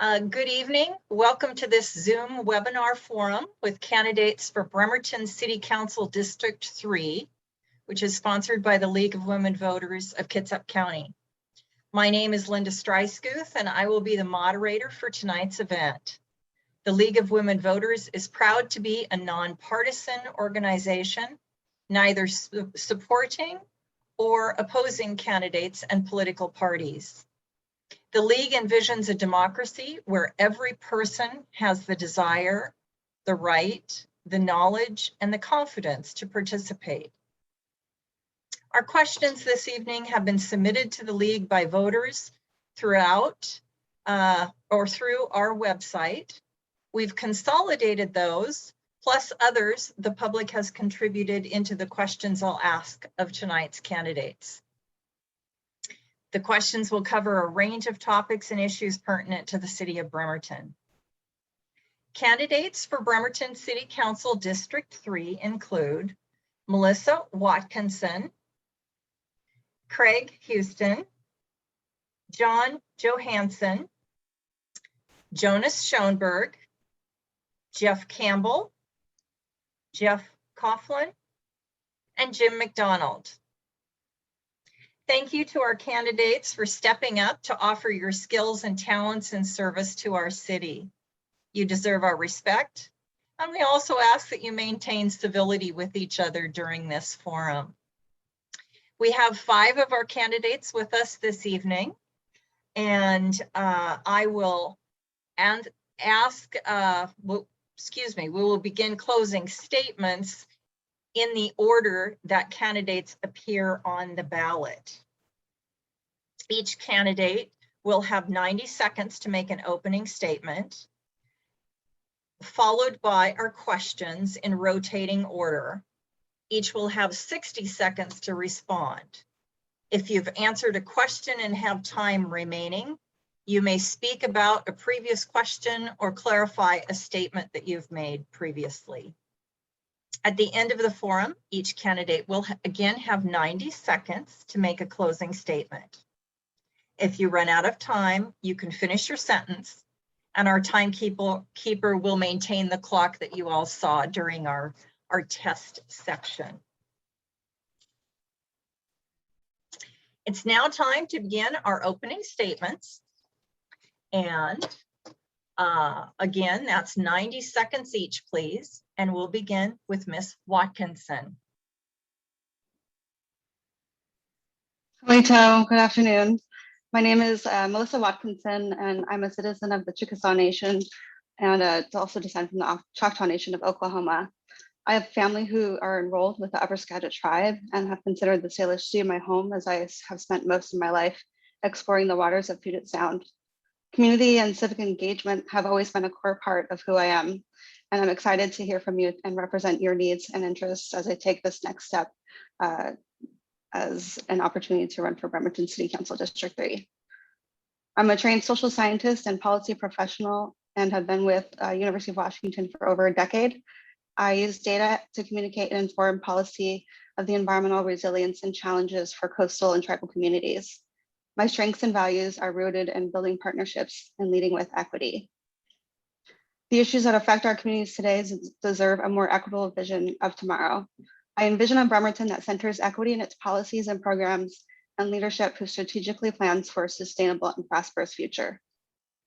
Good evening. Welcome to this Zoom webinar forum with candidates for Bremerton City Council District 3, which is sponsored by the League of Women Voters of Kitsap County. My name is Linda Streissguth, and I will be the moderator for tonight's event. The League of Women Voters is proud to be a nonpartisan organization, neither supporting or opposing candidates and political parties. The League envisions a democracy where every person has the desire, the right, the knowledge, and the confidence to participate. Our questions this evening have been submitted to the League by voters throughout or through our website. We've consolidated those, plus others the public has contributed into the questions I'll ask of tonight's candidates. The questions will cover a range of topics and issues pertinent to the city of Bremerton. Candidates for Bremerton City Council District 3 include Melissa Watkinson, Craig Houston, John Johanson, Johannes Schoenberg, Jeff Campbell, Jeff Coughlin, and Jim McDonald. Thank you to our candidates for stepping up to offer your skills and talents in service to our city. You deserve our respect, and we also ask that you maintain civility with each other during this forum. We have 5 of our candidates with us this evening, and we will begin closing statements in the order that candidates appear on the ballot. Each candidate will have 90 seconds to make an opening statement, followed by our questions in rotating order. Each will have 60 seconds to respond. If you've answered a question and have time remaining, you may speak about a previous question or clarify a statement that you've made previously. At the end of the forum, each candidate will again have 90 seconds to make a closing statement. If you run out of time, you can finish your sentence, and our timekeeper will maintain the clock that you all saw during our test section. It's now time to begin our opening statements. And again, that's 90 seconds each, please. And we'll begin with Ms. Watkinson. Hello, good afternoon. My name is Melissa Watkinson, and I'm a citizen of the Chickasaw Nation and also descend from the Choctaw Nation of Oklahoma. I have family who are enrolled with the Upper Skagit tribe and have considered the Salish Sea my home, as I have spent most of my life exploring the waters of Puget Sound. Community and civic engagement have always been a core part of who I am, and I'm excited to hear from you and represent your needs and interests as I take this next step as an opportunity to run for Bremerton City Council District 3. I'm a trained social scientist and policy professional and have been with University of Washington for over a decade. I use data to communicate and inform policy of the environmental resilience and challenges for coastal and tribal communities. My strengths and values are rooted in building partnerships and leading with equity. The issues that affect our communities today deserve a more equitable vision of tomorrow. I envision a Bremerton that centers equity in its policies and programs and leadership who strategically plans for a sustainable and prosperous future.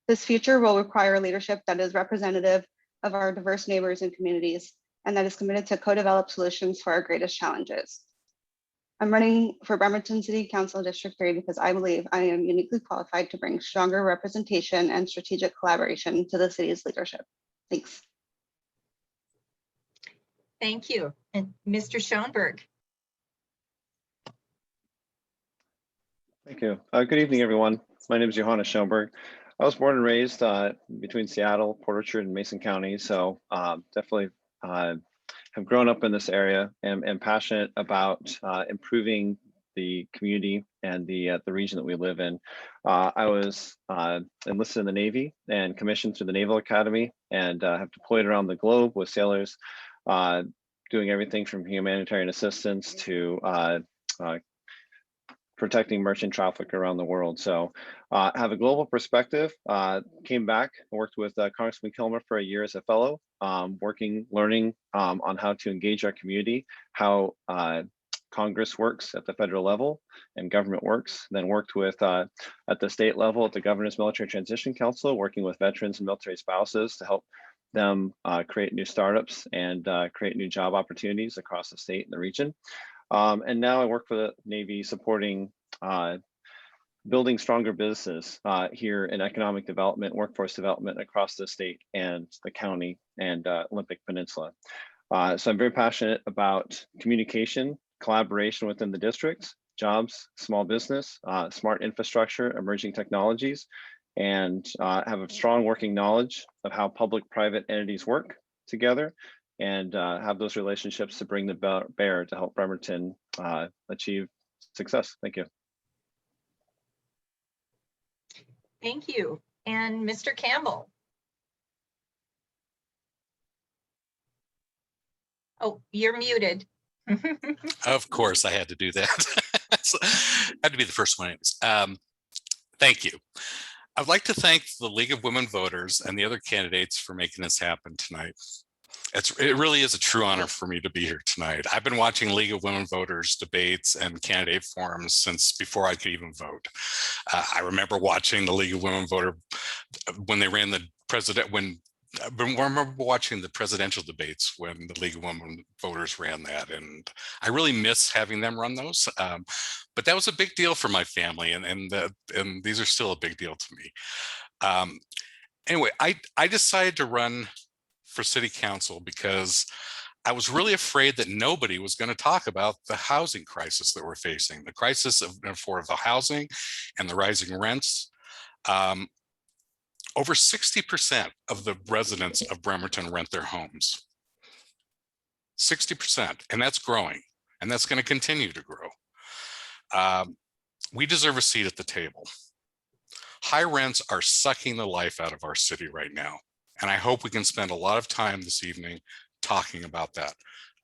This future will require leadership that is representative of our diverse neighbors and communities and that is committed to co-develop solutions for our greatest challenges. I'm running for Bremerton City Council District 3 because I believe I am uniquely qualified to bring stronger representation and strategic collaboration to the city's leadership. Thanks. Thank you. And Mr. Schoenberg. Thank you. Good evening, everyone. My name is Johannes Schoenberg. I was born and raised between Seattle, Port Richard, and Mason County, so definitely have grown up in this area and passionate about improving the community and the region that we live in. I was enlisted in the Navy and commissioned through the Naval Academy and have deployed around the globe with sailors, doing everything from humanitarian assistance to protecting merchant traffic around the world. So have a global perspective, came back, worked with Congressman Kilmer for a year as a fellow, learning on how to engage our community, how Congress works at the federal level and government works, then worked with at the state level at the Governor's Military Transition Council, working with veterans and military spouses to help them create new startups and create new job opportunities across the state and the region. And now I work for the Navy supporting building stronger businesses here in economic development, workforce development across the state and the county and Olympic Peninsula. So I'm very passionate about communication, collaboration within the district, jobs, small business, smart infrastructure, emerging technologies, and have a strong working knowledge of how public-private entities work together and have those relationships to bring the bear to help Bremerton achieve success. Thank you. Thank you. And Mr. Campbell. Oh, you're muted. Of course, I had to do that. So, I had to be the first one. Thank you. I'd like to thank the League of Women Voters and the other candidates for making this happen tonight. It really is a true honor for me to be here tonight. I've been watching League of Women Voters debates and candidate forums since before I could even vote. I remember watching the League of Women Voters when they ran the president, I remember watching the presidential debates when the League of Women Voters ran that, and I really miss having them run those. But that was a big deal for my family, and these are still a big deal to me. Anyway, I decided to run for city council because I was really afraid that nobody was going to talk about the housing crisis that we're facing, the crisis of affordable housing and the rising rents. Over 60% of the residents of Bremerton rent their homes. 60%, and that's growing, and that's going to continue to grow. We deserve a seat at the table. High rents are sucking the life out of our city right now, and I hope we can spend a lot of time this evening talking about that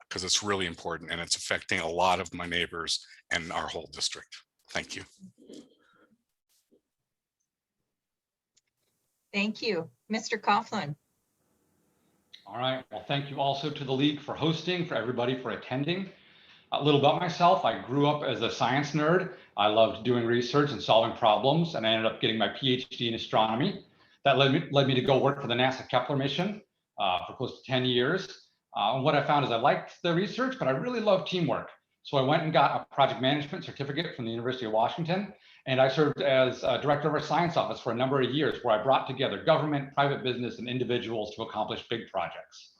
because it's really important and it's affecting a lot of my neighbors and our whole district. Thank you. Thank you. Mr. Coughlin. All right. Well, thank you also to the League for hosting, for everybody for attending. A little about myself. I grew up as a science nerd. I loved doing research and solving problems, and I ended up getting my PhD in astronomy. That led me to go work for the NASA Kepler mission for close to 10 years. And what I found is I liked the research, but I really loved teamwork. So I went and got a project management certificate from the University of Washington. And I served as director of our science office for a number of years, where I brought together government, private business, and individuals to accomplish big projects.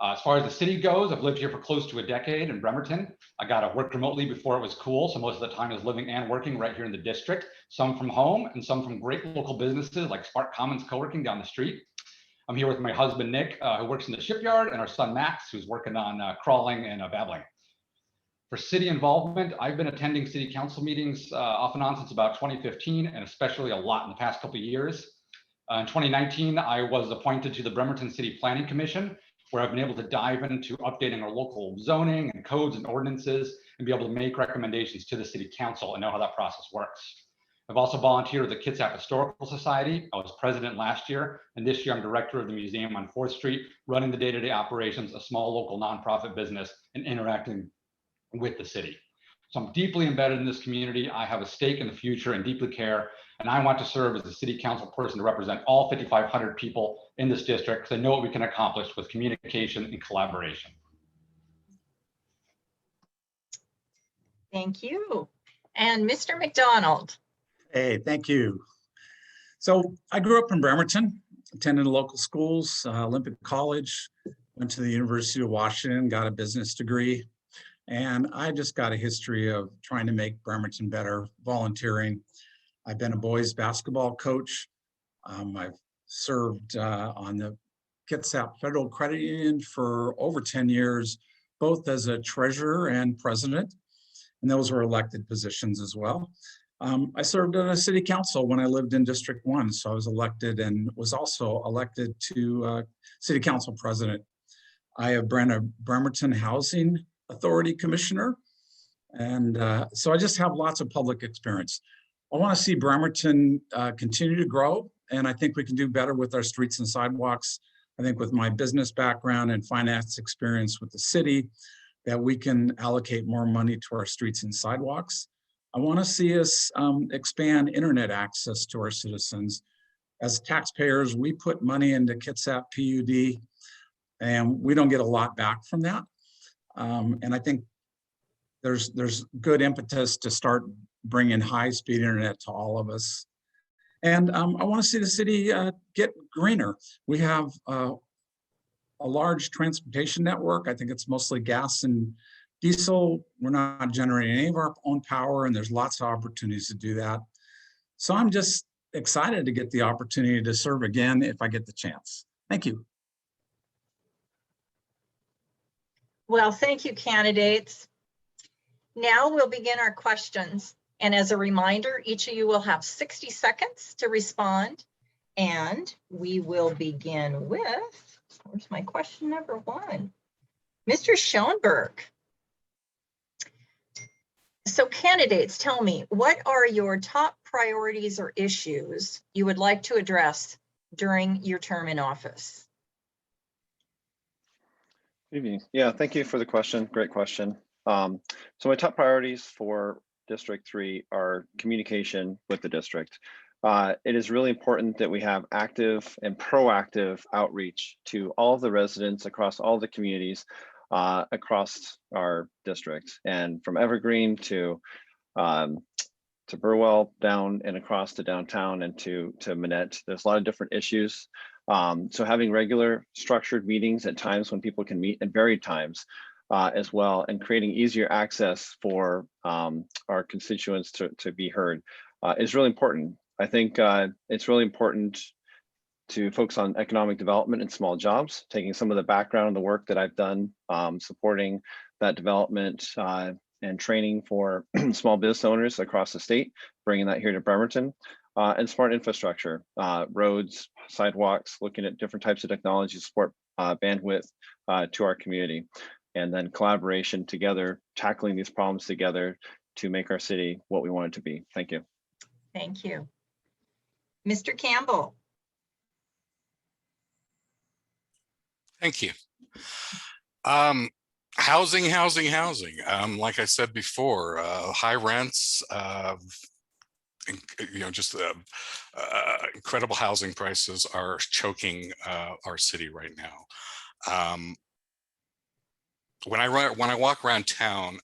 As far as the city goes, I've lived here for close to a decade in Bremerton. I got to work remotely before it was cool, so most of the time I was living and working right here in the district, some from home and some from great local businesses like Spark Commons Co-working down the street. I'm here with my husband, Nick, who works in the shipyard, and our son, Max, who's working on crawling and babbling. For city involvement, I've been attending city council meetings off and on since about 2015, and especially a lot in the past couple of years. In 2019, I was appointed to the Bremerton City Planning Commission, where I've been able to dive into updating our local zoning and codes and ordinances and be able to make recommendations to the city council and know how that process works. I've also volunteered with the Kitsap Historical Society. I was president last year, and this year I'm director of the museum on 4th Street, running the day-to-day operations, a small local nonprofit business, and interacting with the city. So I'm deeply embedded in this community. I have a stake in the future and deeply care. And I want to serve as a city council person to represent all 5,500 people in this district, because I know what we can accomplish with communication and collaboration. Thank you. And Mr. McDonald. Hey, thank you. So I grew up in Bremerton, attended local schools, Olympic College, went to the University of Washington, got a business degree. And I just got a history of trying to make Bremerton better, volunteering. I've been a boys basketball coach. I've served on the Kitsap Federal Credit Union for over 10 years, both as a treasurer and president. And those were elected positions as well. I served on a city council when I lived in District 1. So I was elected and was also elected to city council president. I have been a Bremerton Housing Authority Commissioner. And so I just have lots of public experience. I want to see Bremerton continue to grow, and I think we can do better with our streets and sidewalks. I think with my business background and finance experience with the city, that we can allocate more money to our streets and sidewalks. I want to see us expand internet access to our citizens. As taxpayers, we put money into Kitsap PUD, and we don't get a lot back from that. And I think there's good impetus to start bringing high-speed internet to all of us. And I want to see the city get greener. We have a large transportation network. I think it's mostly gas and diesel. We're not generating any of our own power, and there's lots of opportunities to do that. So I'm just excited to get the opportunity to serve again if I get the chance. Thank you. Well, thank you, candidates. Now we'll begin our questions. And as a reminder, each of you will have 60 seconds to respond. And we will begin with, where's my question number one? Mr. Schoenberg. So candidates, tell me, what are your top priorities or issues you would like to address during your term in office? Good evening. Yeah, thank you for the question. Great question. So my top priorities for District 3 are communication with the district. It is really important that we have active and proactive outreach to all of the residents across all the communities across our district, and from Evergreen to Burwell down and across to downtown and to Minette. There's a lot of different issues. So having regular structured meetings at times when people can meet at varied times as well, and creating easier access for our constituents to be heard is really important. I think it's really important to focus on economic development and small jobs, taking some of the background and the work that I've done supporting that development and training for small business owners across the state, bringing that here to Bremerton, and smart infrastructure, roads, sidewalks, looking at different types of technology to support bandwidth to our community, and then collaboration together, tackling these problems together to make our city what we want it to be. Thank you. Thank you. Mr. Campbell. Thank you. Housing. Like I said before, high rents, just incredible housing prices are choking our city right now. When I walk around town,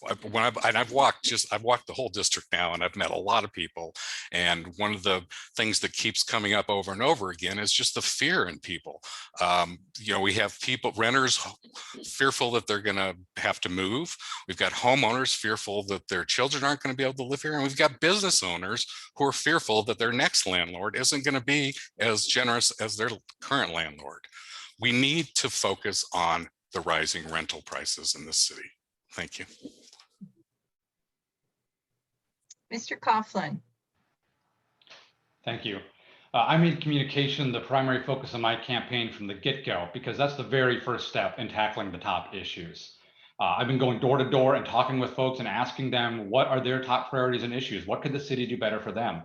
I've walked the whole district now, and I've met a lot of people. And one of the things that keeps coming up over and over again is just the fear in people. We have renters fearful that they're going to have to move. We've got homeowners fearful that their children aren't going to be able to live here. And we've got business owners who are fearful that their next landlord isn't going to be as generous as their current landlord. We need to focus on the rising rental prices in this city. Thank you. Mr. Coughlin. Thank you. I made communication the primary focus of my campaign from the get-go, because that's the very first step in tackling the top issues. I've been going door to door and talking with folks and asking them what are their top priorities and issues. What could the city do better for them?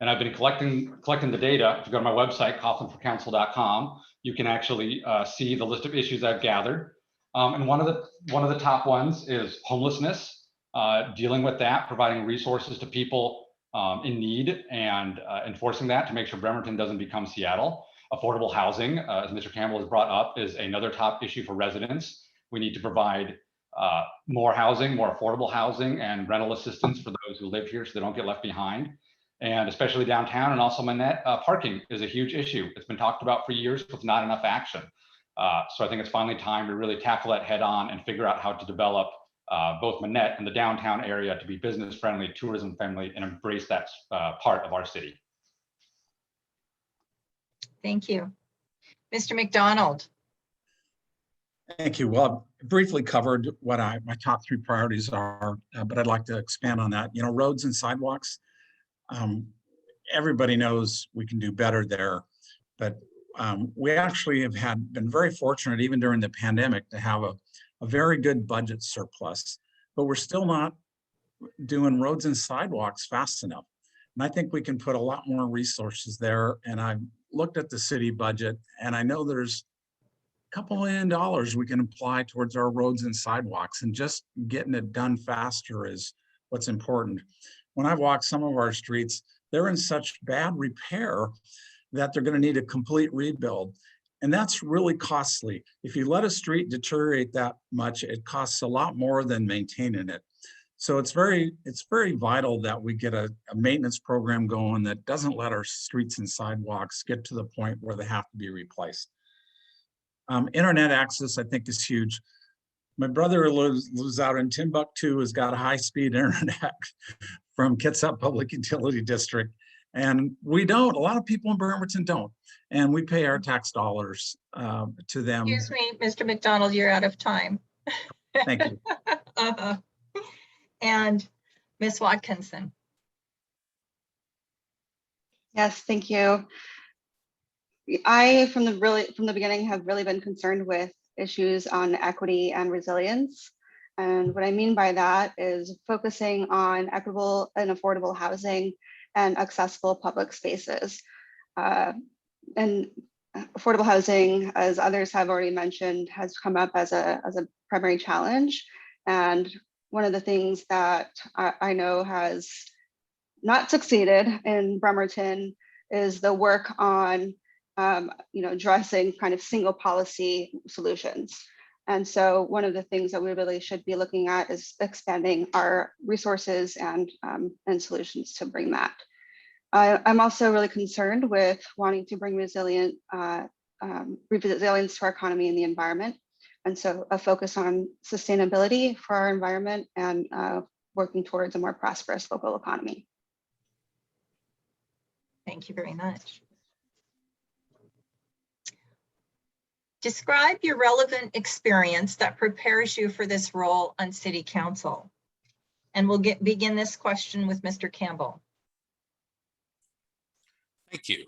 And I've been collecting the data. If you go to my website, coughlinforcouncil.com, you can actually see the list of issues I've gathered. And one of the top ones is homelessness. Dealing with that, providing resources to people in need, and enforcing that to make sure Bremerton doesn't become Seattle. Affordable housing, as Mr. Campbell has brought up, is another top issue for residents. We need to provide more housing, more affordable housing, and rental assistance for those who live here so they don't get left behind. And especially downtown and also Minette, parking is a huge issue. It's been talked about for years with not enough action. So I think it's finally time to really tackle that head on and figure out how to develop both Minette and the downtown area to be business friendly, tourism friendly, and embrace that part of our city. Thank you. Mr. McDonald. Thank you. Well, I briefly covered what my top three priorities are, but I'd like to expand on that. Roads and sidewalks. Everybody knows we can do better there, but we actually have been very fortunate, even during the pandemic, to have a very good budget surplus. but we're still not doing roads and sidewalks fast enough. And I think we can put a lot more resources there. And I looked at the city budget, and I know there's a couple $1 million we can apply towards our roads and sidewalks, and just getting it done faster is what's important. When I walk some of our streets, they're in such bad repair that they're going to need a complete rebuild. And that's really costly. If you let a street deteriorate that much, it costs a lot more than maintaining it. So it's very vital that we get a maintenance program going that doesn't let our streets and sidewalks get to the point where they have to be replaced. Internet access, I think, is huge. My brother lives out in Timbuktu, has got a high-speed internet from Kitsap Public Utility District. And we don't, a lot of people in Bremerton don't. And we pay our tax dollars to them. Excuse me, Mr. McDonald, you're out of time. Thank you. And Ms. Watkinson. Yes, thank you. I, from the beginning, have really been concerned with issues on equity and resilience. And what I mean by that is focusing on equitable and affordable housing and accessible public spaces. And affordable housing, as others have already mentioned, has come up as a primary challenge. And one of the things that I know has not succeeded in Bremerton is the work on addressing kind of single policy solutions. And so one of the things that we really should be looking at is expanding our resources and solutions to bring that. I'm also really concerned with wanting to bring resilience to our economy and the environment. And so a focus on sustainability for our environment and working towards a more prosperous local economy. Thank you very much. Describe your relevant experience that prepares you for this role on City Council. And we'll begin this question with Mr. Campbell. Thank you.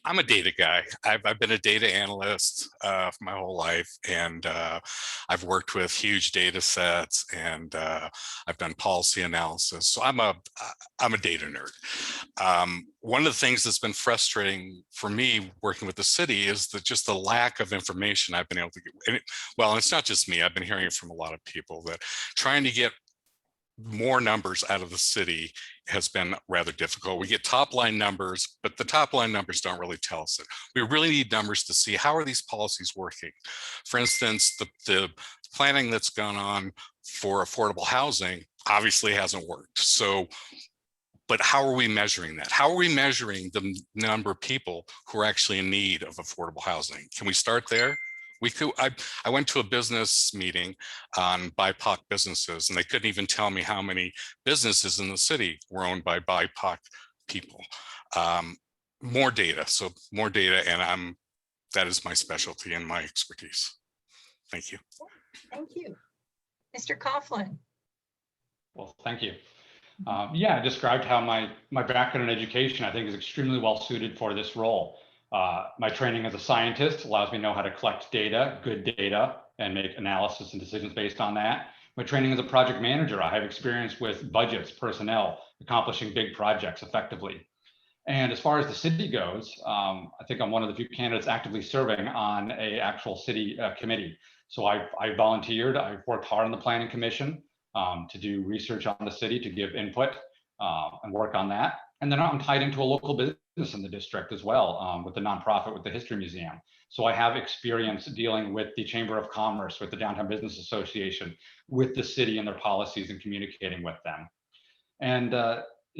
I'm a data guy. I've been a data analyst for my whole life, and I've worked with huge data sets, and I've done policy analysis. So I'm a data nerd. One of the things that's been frustrating for me working with the city is just the lack of information I've been able to get. And it's not just me. I've been hearing it from a lot of people that trying to get more numbers out of the city has been rather difficult. We get top line numbers, but the top line numbers don't really tell us it. We really need numbers to see how are these policies working. For instance, the planning that's gone on for affordable housing obviously hasn't worked. So, but how are we measuring that? How are we measuring the number of people who are actually in need of affordable housing? Can we start there? I went to a business meeting on BIPOC businesses, and they couldn't even tell me how many businesses in the city were owned by BIPOC people. More data, and that is my specialty and my expertise. Thank you. Thank you. Mr. Coughlin. Well, thank you. I described how my background in education, I think, is extremely well suited for this role. My training as a scientist allows me to know how to collect data, good data, and make analysis and decisions based on that. My training as a project manager, I have experience with budgets, personnel, accomplishing big projects effectively. And as far as the city goes, I think I'm one of the few candidates actively serving on an actual city committee. So I volunteered, I've worked hard on the planning commission to do research on the city, to give input and work on that. And then I'm tied into a local business in the district as well, with the nonprofit, with the History Museum. So I have experience dealing with the Chamber of Commerce, with the Downtown Business Association, with the city and their policies, and communicating with them. And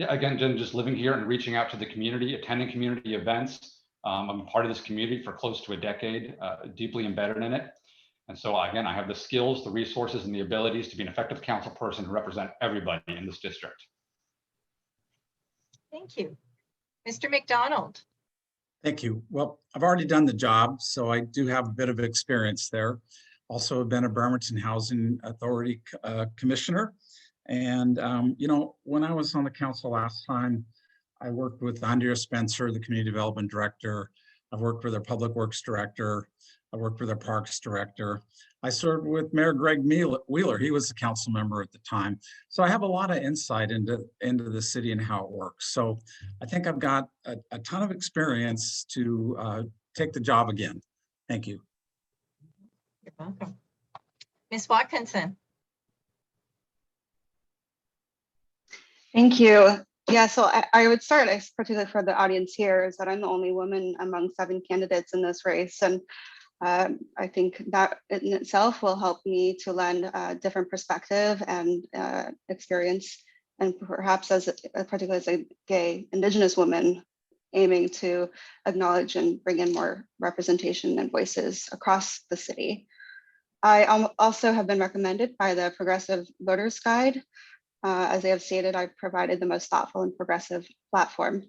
again, just living here and reaching out to the community, attending community events. I'm part of this community for close to a decade, deeply embedded in it. And so again, I have the skills, the resources, and the abilities to be an effective council person to represent everybody in this district. Thank you. Mr. McDonald. Thank you. Well, I've already done the job, so I do have a bit of experience there. Also have been a Bremerton Housing Authority Commissioner. And, when I was on the council last time, I worked with Andrea Spencer, the Community Development Director. I've worked with our Public Works Director. I worked with our parks director. I served with Mayor Greg Wheeler. He was the council member at the time. So I have a lot of insight into the city and how it works. So I think I've got a ton of experience to take the job again. Thank you. You're welcome. Ms. Watkinson. Thank you. Yeah, so I would start, particularly for the audience here, is that I'm the only woman among 7 candidates in this race. And I think that in itself will help me to lend a different perspective and experience. And perhaps particularly as a gay Indigenous woman, aiming to acknowledge and bring in more representation and voices across the city. I also have been recommended by the Progressive Voters Guide. As they have stated, I've provided the most thoughtful and progressive platform.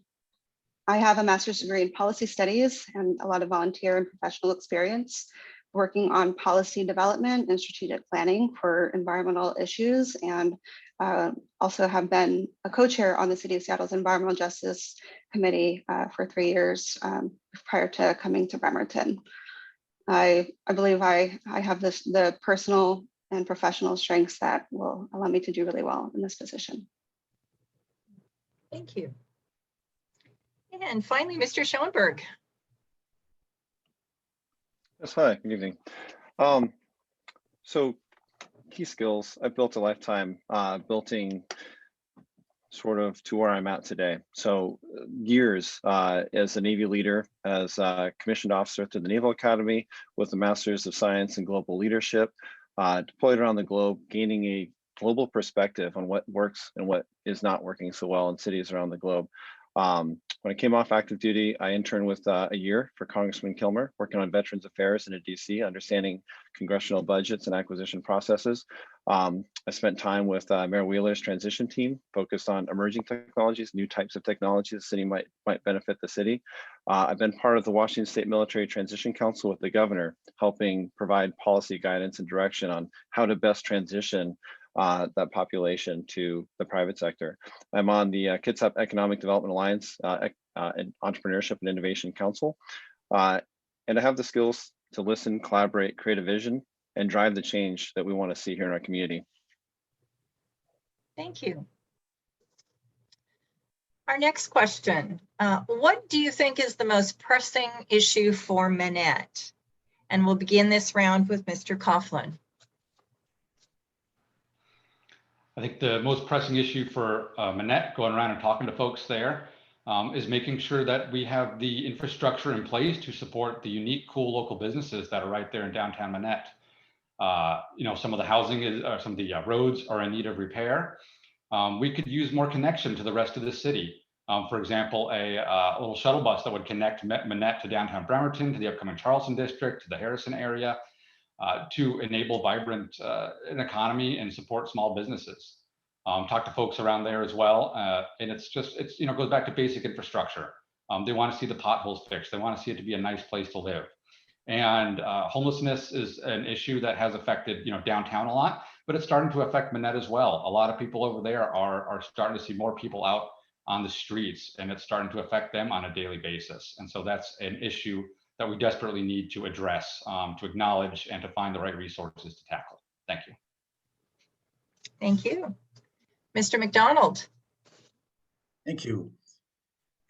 I have a master's degree in policy studies and a lot of volunteer and professional experience working on policy development and strategic planning for environmental issues, and also have been a co-chair on the City of Seattle's Environmental Justice Committee for 3 years prior to coming to Bremerton. I believe I have the personal and professional strengths that will allow me to do really well in this position. Thank you. And finally, Mr. Schoenberg. Yes, hi, good evening. So key skills, I've built a lifetime building sort of to where I'm at today. So years as a Navy leader, as a commissioned officer through the Naval Academy with a Master's of Science in Global Leadership, deployed around the globe, gaining a global perspective on what works and what is not working so well in cities around the globe. When I came off active duty, I interned with a year for Congressman Kilmer, working on Veterans Affairs in DC, understanding congressional budgets and acquisition processes. I spent time with Mayor Wheeler's transition team, focused on emerging technologies, new types of technology the city might benefit the city. I've been part of the Washington State Military Transition Council with the governor, helping provide policy guidance and direction on how to best transition that population to the private sector. I'm on the Kitsap Economic Development Alliance and Entrepreneurship and Innovation Council. And I have the skills to listen, collaborate, create a vision, and drive the change that we want to see here in our community. Thank you. Our next question, what do you think is the most pressing issue for Minette? And we'll begin this round with Mr. Coughlin. I think the most pressing issue for Minette, going around and talking to folks there, is making sure that we have the infrastructure in place to support the unique, cool local businesses that are right there in downtown Minette. You know, some of the housing some of the roads are in need of repair. We could use more connection to the rest of the city. For example, a little shuttle bus that would connect Minette to downtown Bremerton, to the upcoming Charleston district, to the Harrison area, to enable vibrant an economy and support small businesses. Talk to folks around there as well, and it's you know, goes back to basic infrastructure. They want to see the potholes fixed. They want to see it to be a nice place to live. And homelessness is an issue that has affected, you know, downtown a lot, but it's starting to affect Minette as well. A lot of people over there are starting to see more people out on the streets, and it's starting to affect them on a daily basis. And so that's an issue that we desperately need to address, to acknowledge, and to find the right resources to tackle. Thank you. Thank you. Mr. McDonald. Thank you.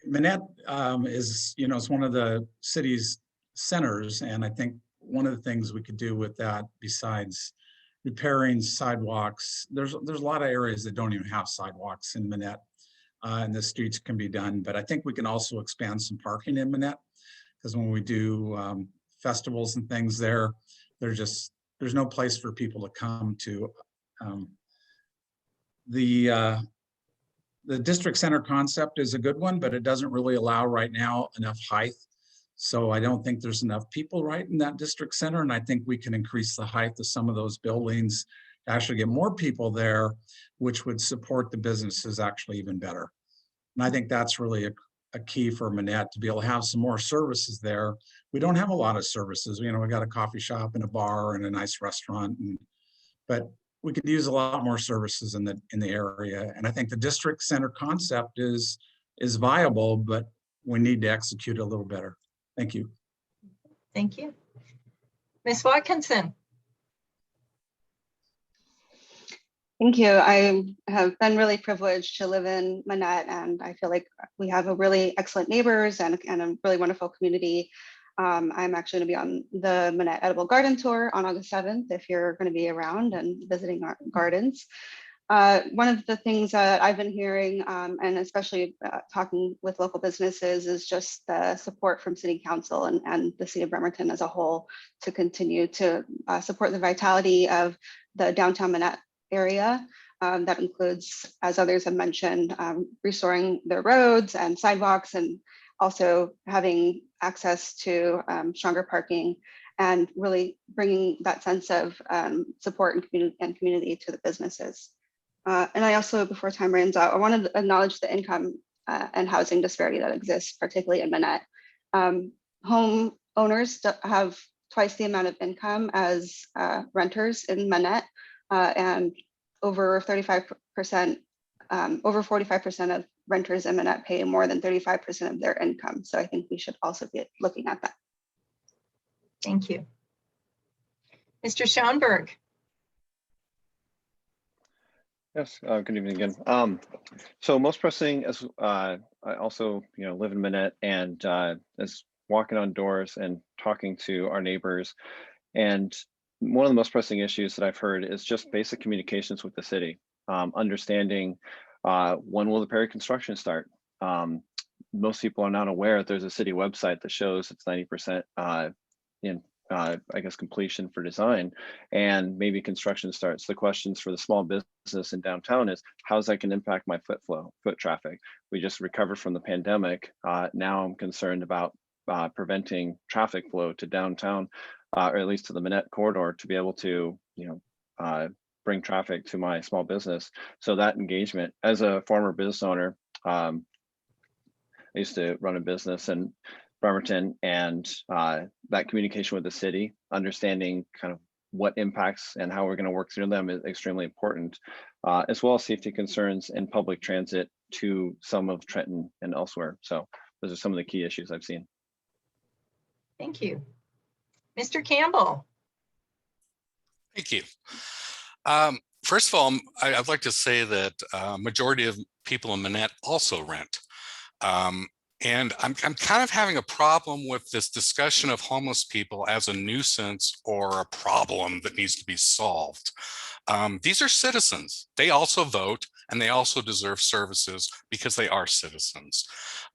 Minette is, you know, it's one of the city's centers, and I think one of the things we could do with that, besides repairing sidewalks, there's a lot of areas that don't even have sidewalks in Minette, and the streets can be done. But I think we can also expand some parking in Minette, because when we do festivals and things there, there's no place for people to come to. The district center concept is a good one, but it doesn't really allow right now enough height. So I don't think there's enough people right in that district center. And I think we can increase the height of some of those buildings to actually get more people there, which would support the businesses actually even better. And I think that's really a key for Minette, to be able to have some more services there. We don't have a lot of services. You know, we got a coffee shop and a bar and a nice restaurant, but we could use a lot more services in the area. And I think the district center concept is viable, but we need to execute a little better. Thank you. Thank you. Ms. Watkinson. Thank you. I have been really privileged to live in Minette, and I feel like we have a really excellent neighbors and a really wonderful community. I'm actually going to be on the Minette Edible Garden Tour on August 7th if you're going to be around and visiting our gardens. One of the things that I've been hearing, and especially talking with local businesses, is just the support from City Council and the City of Bremerton as a whole to continue to support the vitality of the downtown Minette area. That includes, as others have mentioned, restoring their roads and sidewalks, and also having access to stronger parking, and really bringing that sense of support and community to the businesses. And I also, before time runs out, I wanted to acknowledge the income and housing disparity that exists, particularly in Minette. Home owners have twice the amount of income as renters in Minette, and over 35%, over 45% of renters in Minette pay more than 35% of their income. So I think we should also be looking at that. Thank you. Mr. Schoenberg. Yes, good evening again. So most pressing, as I also live in Minette, and as walking on doors and talking to our neighbors, and one of the most pressing issues that I've heard is just basic communications with the city, understanding when will the Perry construction start. Most people are not aware that there's a city website that shows it's 90% in I guess completion for design, and maybe construction starts. The questions for the small business in downtown is, how's that can impact my foot traffic? We just recovered from the pandemic. Now I'm concerned about preventing traffic flow to downtown, or at least to the Minette corridor, to be able to bring traffic to my small business. So that engagement, as a former business owner, I used to run a business in Bremerton, and that communication with the city, understanding kind of what impacts and how we're going to work through them is extremely important, as well as safety concerns and public transit to some of Trenton and elsewhere. So those are some of the key issues I've seen. Thank you. Mr. Campbell. Thank you. First of all, I'd like to say that majority of people in Minette also rent. And I'm kind of having a problem with this discussion of homeless people as a nuisance or a problem that needs to be solved. These are citizens. They also vote, and they also deserve services because they are citizens.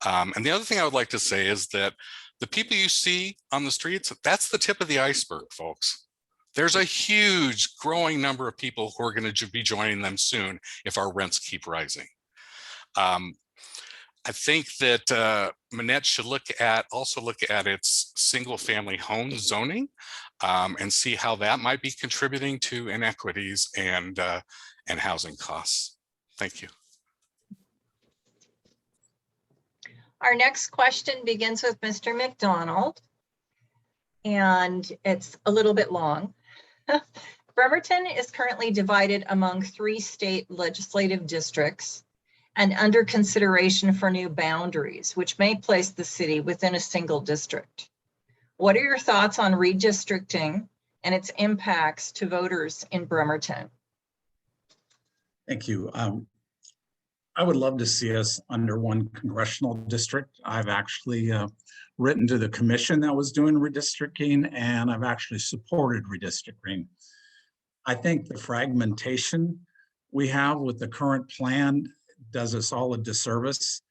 And the other thing I would like to say is that the people you see on the streets, that's the tip of the iceberg, folks. There's a huge growing number of people who are going to be joining them soon if our rents keep rising. I think that Minette should also look at its single family home zoning and see how that might be contributing to inequities and housing costs. Thank you. Our next question begins with Mr. McDonald, and it's a little bit long. Bremerton is currently divided among 3 state legislative districts and under consideration for new boundaries, which may place the city within a single district. What are your thoughts on redistricting and its impacts to voters in Bremerton? Thank you. I would love to see us under one congressional district. I've actually written to the commission that was doing redistricting, and I've actually supported redistricting. I think the fragmentation we have with the current plan does us all a disservice.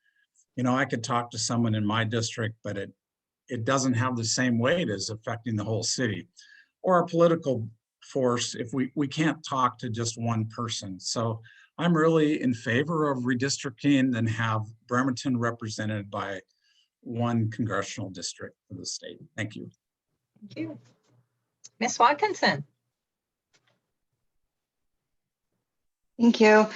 I could talk to someone in my district, but it doesn't have the same weight as affecting the whole city. Or a political force if we can't talk to just one person. So I'm really in favor of redistricting and have Bremerton represented by one congressional district for the state. Thank you. Thank you. Ms. Watkinson. Thank you.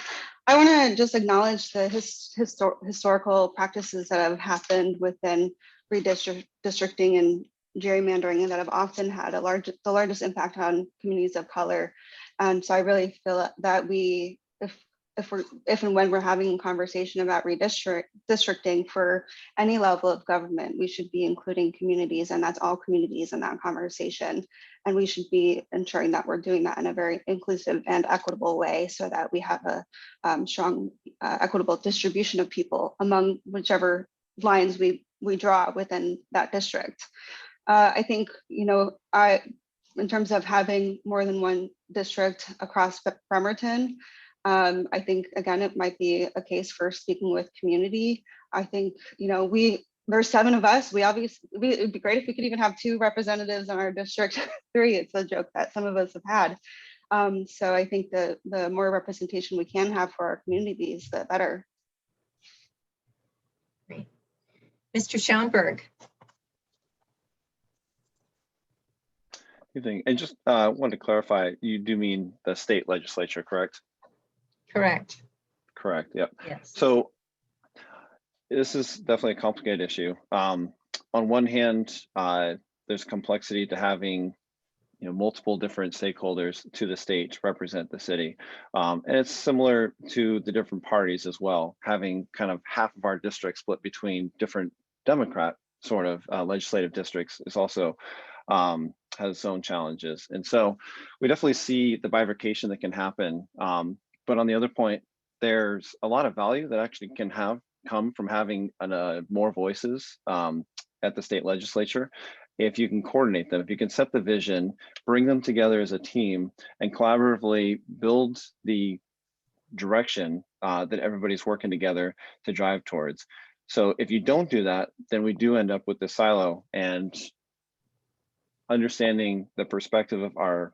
I want to just acknowledge the historical practices that have happened within redistricting and gerrymandering, and that have often had the largest impact on communities of color. And so I really feel that if and when we're having a conversation about redistricting for any level of government, we should be including communities, and that's all communities in that conversation. And we should be ensuring that we're doing that in a very inclusive and equitable way, so that we have a strong, equitable distribution of people among whichever lines we draw within that district. I think, in terms of having more than one district across Bremerton, I think, again, it might be a case for speaking with community. I think, there's 7 of us. It'd be great if we could even have 2 representatives on our district 3. It's a joke that some of us have had. So I think the more representation we can have for our communities, the better. Great. Mr. Schoenberg. Evening. And just wanted to clarify, you do mean the state legislature, correct? Correct. Correct. Yep. Yes. So this is definitely a complicated issue. On one hand, there's complexity to having multiple different stakeholders to the state to represent the city. And it's similar to the different parties as well, having kind of half of our district split between different Democrat sort of legislative districts is also has its own challenges. And so we definitely see the bifurcation that can happen. But on the other point, there's a lot of value that actually can come from having more voices at the state legislature. If you can coordinate them, if you can set the vision, bring them together as a team, and collaboratively build the direction that everybody's working together to drive towards. So if you don't do that, then we do end up with the silo, and understanding the perspective of our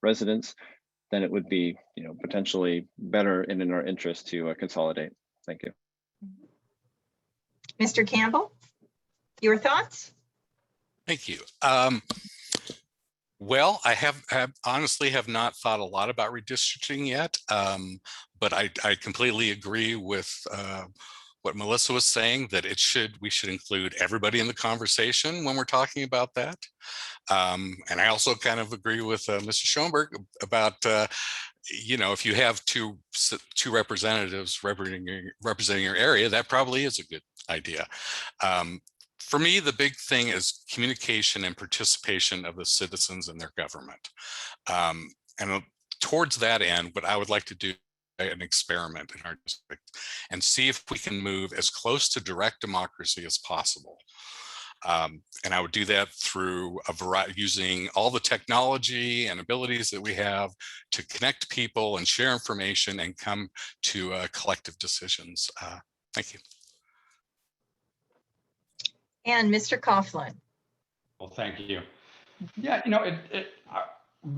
residents, then it would be potentially better and in our interest to consolidate. Thank you. Mr. Campbell, your thoughts? Thank you. Well, I honestly have not thought a lot about redistricting yet, but I completely agree with what Melissa was saying, that we should include everybody in the conversation when we're talking about that. And I also kind of agree with Mr. Schoenberg about, if you have two representatives representing your area, that probably is a good idea. For me, the big thing is communication and participation of the citizens in their government. And towards that end, what I would like to do an experiment in our district and see if we can move as close to direct democracy as possible. And I would do that through a variety, using all the technology and abilities that we have to connect people and share information and come to collective decisions. Thank you. And Mr. Coughlin. Well, thank you. Yeah,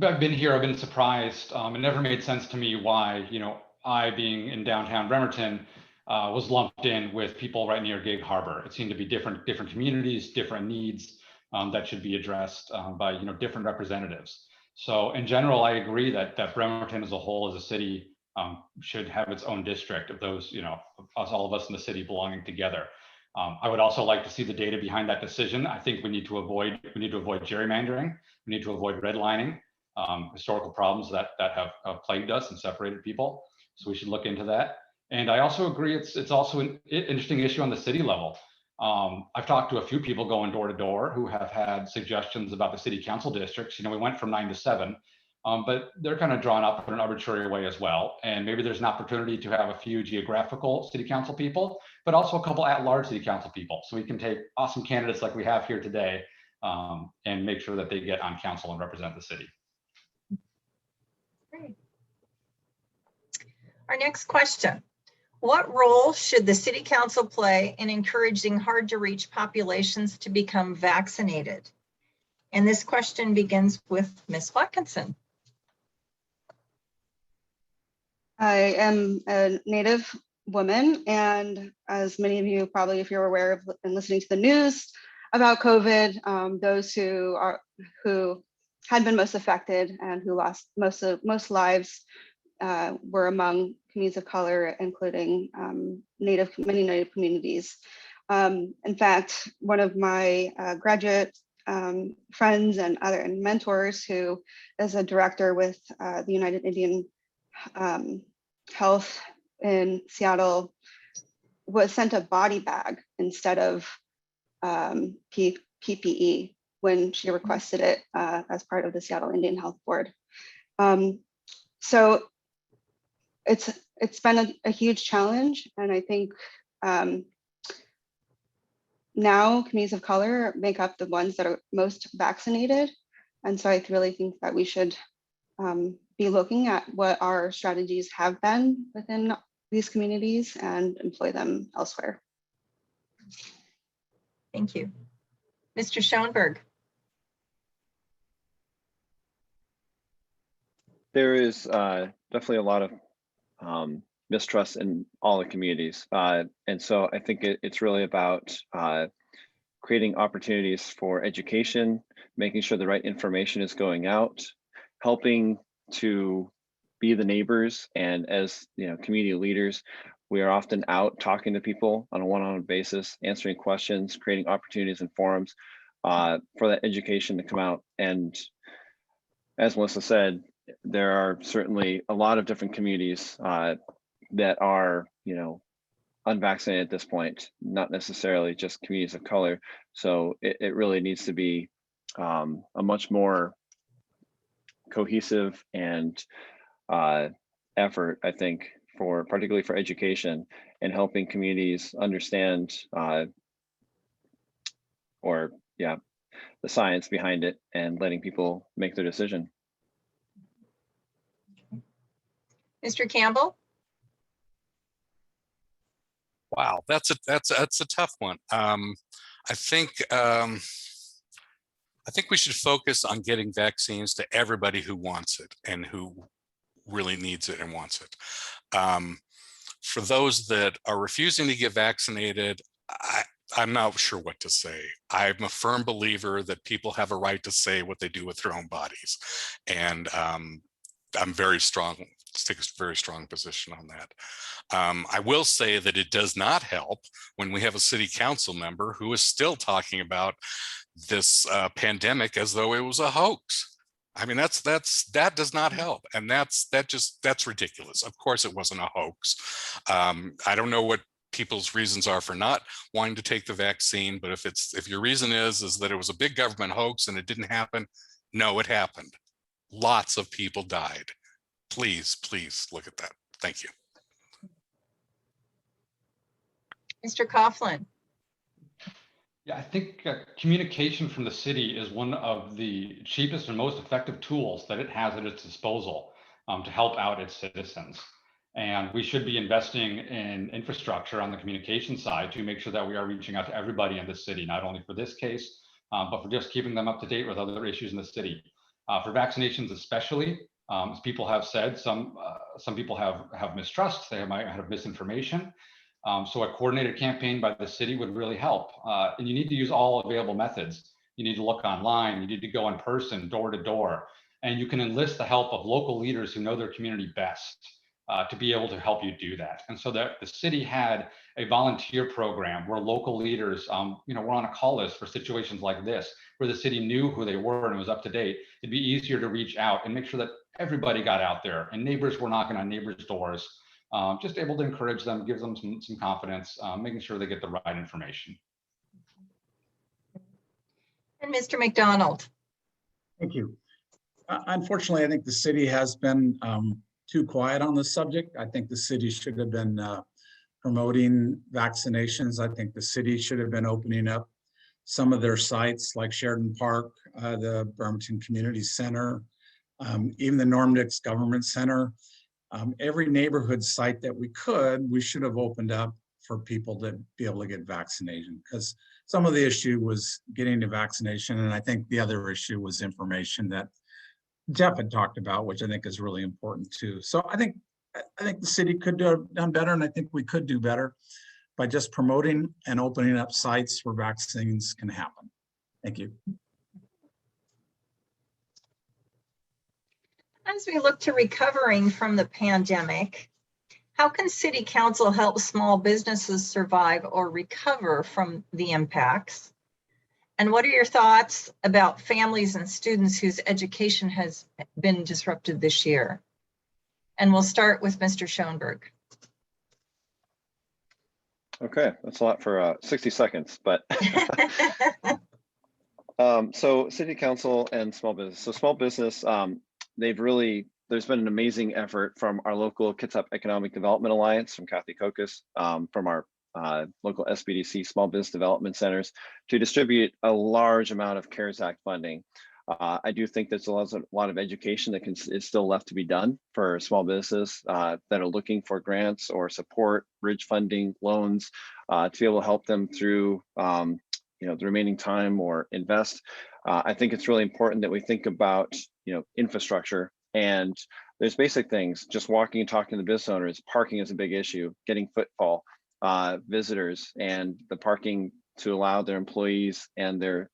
I've been here, I've been surprised. It never made sense to me why, I being in downtown Bremerton was lumped in with people right near Gig Harbor. It seemed to be different communities, different needs that should be addressed by, different representatives. So in general, I agree that Bremerton as a whole, as a city, should have its own district of those, all of us in the city belonging together. I would also like to see the data behind that decision. I think we need to avoid gerrymandering. We need to avoid redlining, historical problems that have plagued us and separated people. So we should look into that. And I also agree it's also an interesting issue on the city level. I've talked to a few people going door to door who have had suggestions about the city council districts. We went from 9 to 7, but they're kind of drawn up in an arbitrary way as well. And maybe there's an opportunity to have a few geographical city council people, but also a couple at-large city council people. So we can take awesome candidates like we have here today and make sure that they get on council and represent the city. Great. Our next question. What role should the city council play in encouraging hard to reach populations to become vaccinated? And this question begins with Ms. Watkinson. I am a Native woman, and as many of you probably, if you're aware of and listening to the news about COVID, those who had been most affected and who lost most lives were among communities of color, including many Native communities. In fact, one of my graduate friends and mentors, who is a director with the United Indian Health in Seattle was sent a body bag instead of PPE when she requested it as part of the Seattle Indian Health Board. So it's been a huge challenge, and I think now communities of color make up the ones that are most vaccinated. And so I really think that we should be looking at what our strategies have been within these communities and employ them elsewhere. Thank you. Mr. Schoenberg. There is definitely a lot of mistrust in all the communities. And so I think it's really about creating opportunities for education, making sure the right information is going out, helping to be the neighbors. And as community leaders, we are often out talking to people on a one-on-one basis, answering questions, creating opportunities and forums for that education to come out. And as Melissa said, there are certainly a lot of different communities that are, unvaccinated at this point, not necessarily just communities of color. So it really needs to be a much more cohesive and effort, I think, particularly for education and helping communities understand the science behind it and letting people make their decision. Mr. Campbell. Wow, that's a tough one. I think we should focus on getting vaccines to everybody who wants it and who really needs it and wants it. For those that are refusing to get vaccinated, I'm not sure what to say. I'm a firm believer that people have a right to say what they do with their own bodies, and I'm very strong. Take a very strong position on that. I will say that it does not help when we have a city council member who is still talking about this pandemic as though it was a hoax. I mean, that does not help, and that's ridiculous. Of course, it wasn't a hoax. I don't know what people's reasons are for not wanting to take the vaccine, but if your reason is that it was a big government hoax and it didn't happen, no, it happened. Lots of people died. Please look at that. Thank you. Mr. Coughlin. Yeah, I think communication from the city is one of the cheapest and most effective tools that it has at its disposal to help out its citizens. And we should be investing in infrastructure on the communication side to make sure that we are reaching out to everybody in the city, not only for this case, but for just keeping them up to date with other issues in the city. For vaccinations especially, as people have said, some people have mistrust, they might have misinformation. So a coordinated campaign by the city would really help. And you need to use all available methods. You need to look online, you need to go in person, door to door, and you can enlist the help of local leaders who know their community best to be able to help you do that. And so that the city had a volunteer program where local leaders, were on a call list for situations like this, where the city knew who they were and was up to date. It'd be easier to reach out and make sure that everybody got out there and neighbors were knocking on neighbors' doors, just able to encourage them, give them some confidence, making sure they get the right information. And Mr. McDonald. Thank you. Unfortunately, I think the city has been too quiet on the subject. I think the city should have been promoting vaccinations. I think the city should have been opening up some of their sites like Sheridan Park, the Bremerton Community Center, even the Normdix Government Center. Every neighborhood site that we should have opened up for people to be able to get vaccination, because some of the issue was getting the vaccination. And I think the other issue was information that Jeff had talked about, which I think is really important too. So I think the city could have done better, and I think we could do better by just promoting and opening up sites where vaccines can happen. Thank you. As we look to recovering from the pandemic, how can City Council help small businesses survive or recover from the impacts? And what are your thoughts about families and students whose education has been disrupted this year? And we'll start with Mr. Schoenberg. Okay, that's a lot for 60 seconds, but so City Council and small business. So small business, there's been an amazing effort from our local Kitsap Economic Development Alliance, from Kathy Kokas, from our local SBDC Small Business Development Centers, to distribute a large amount of CARES Act funding. I do think there's a lot of education that is still left to be done for small businesses that are looking for grants or support, bridge funding, loans, to be able to help them through the remaining time or invest. I think it's really important that we think about infrastructure, and there's basic things. Just walking and talking to the business owners. Parking is a big issue. Getting footfall, visitors, and the parking to allow their employees and their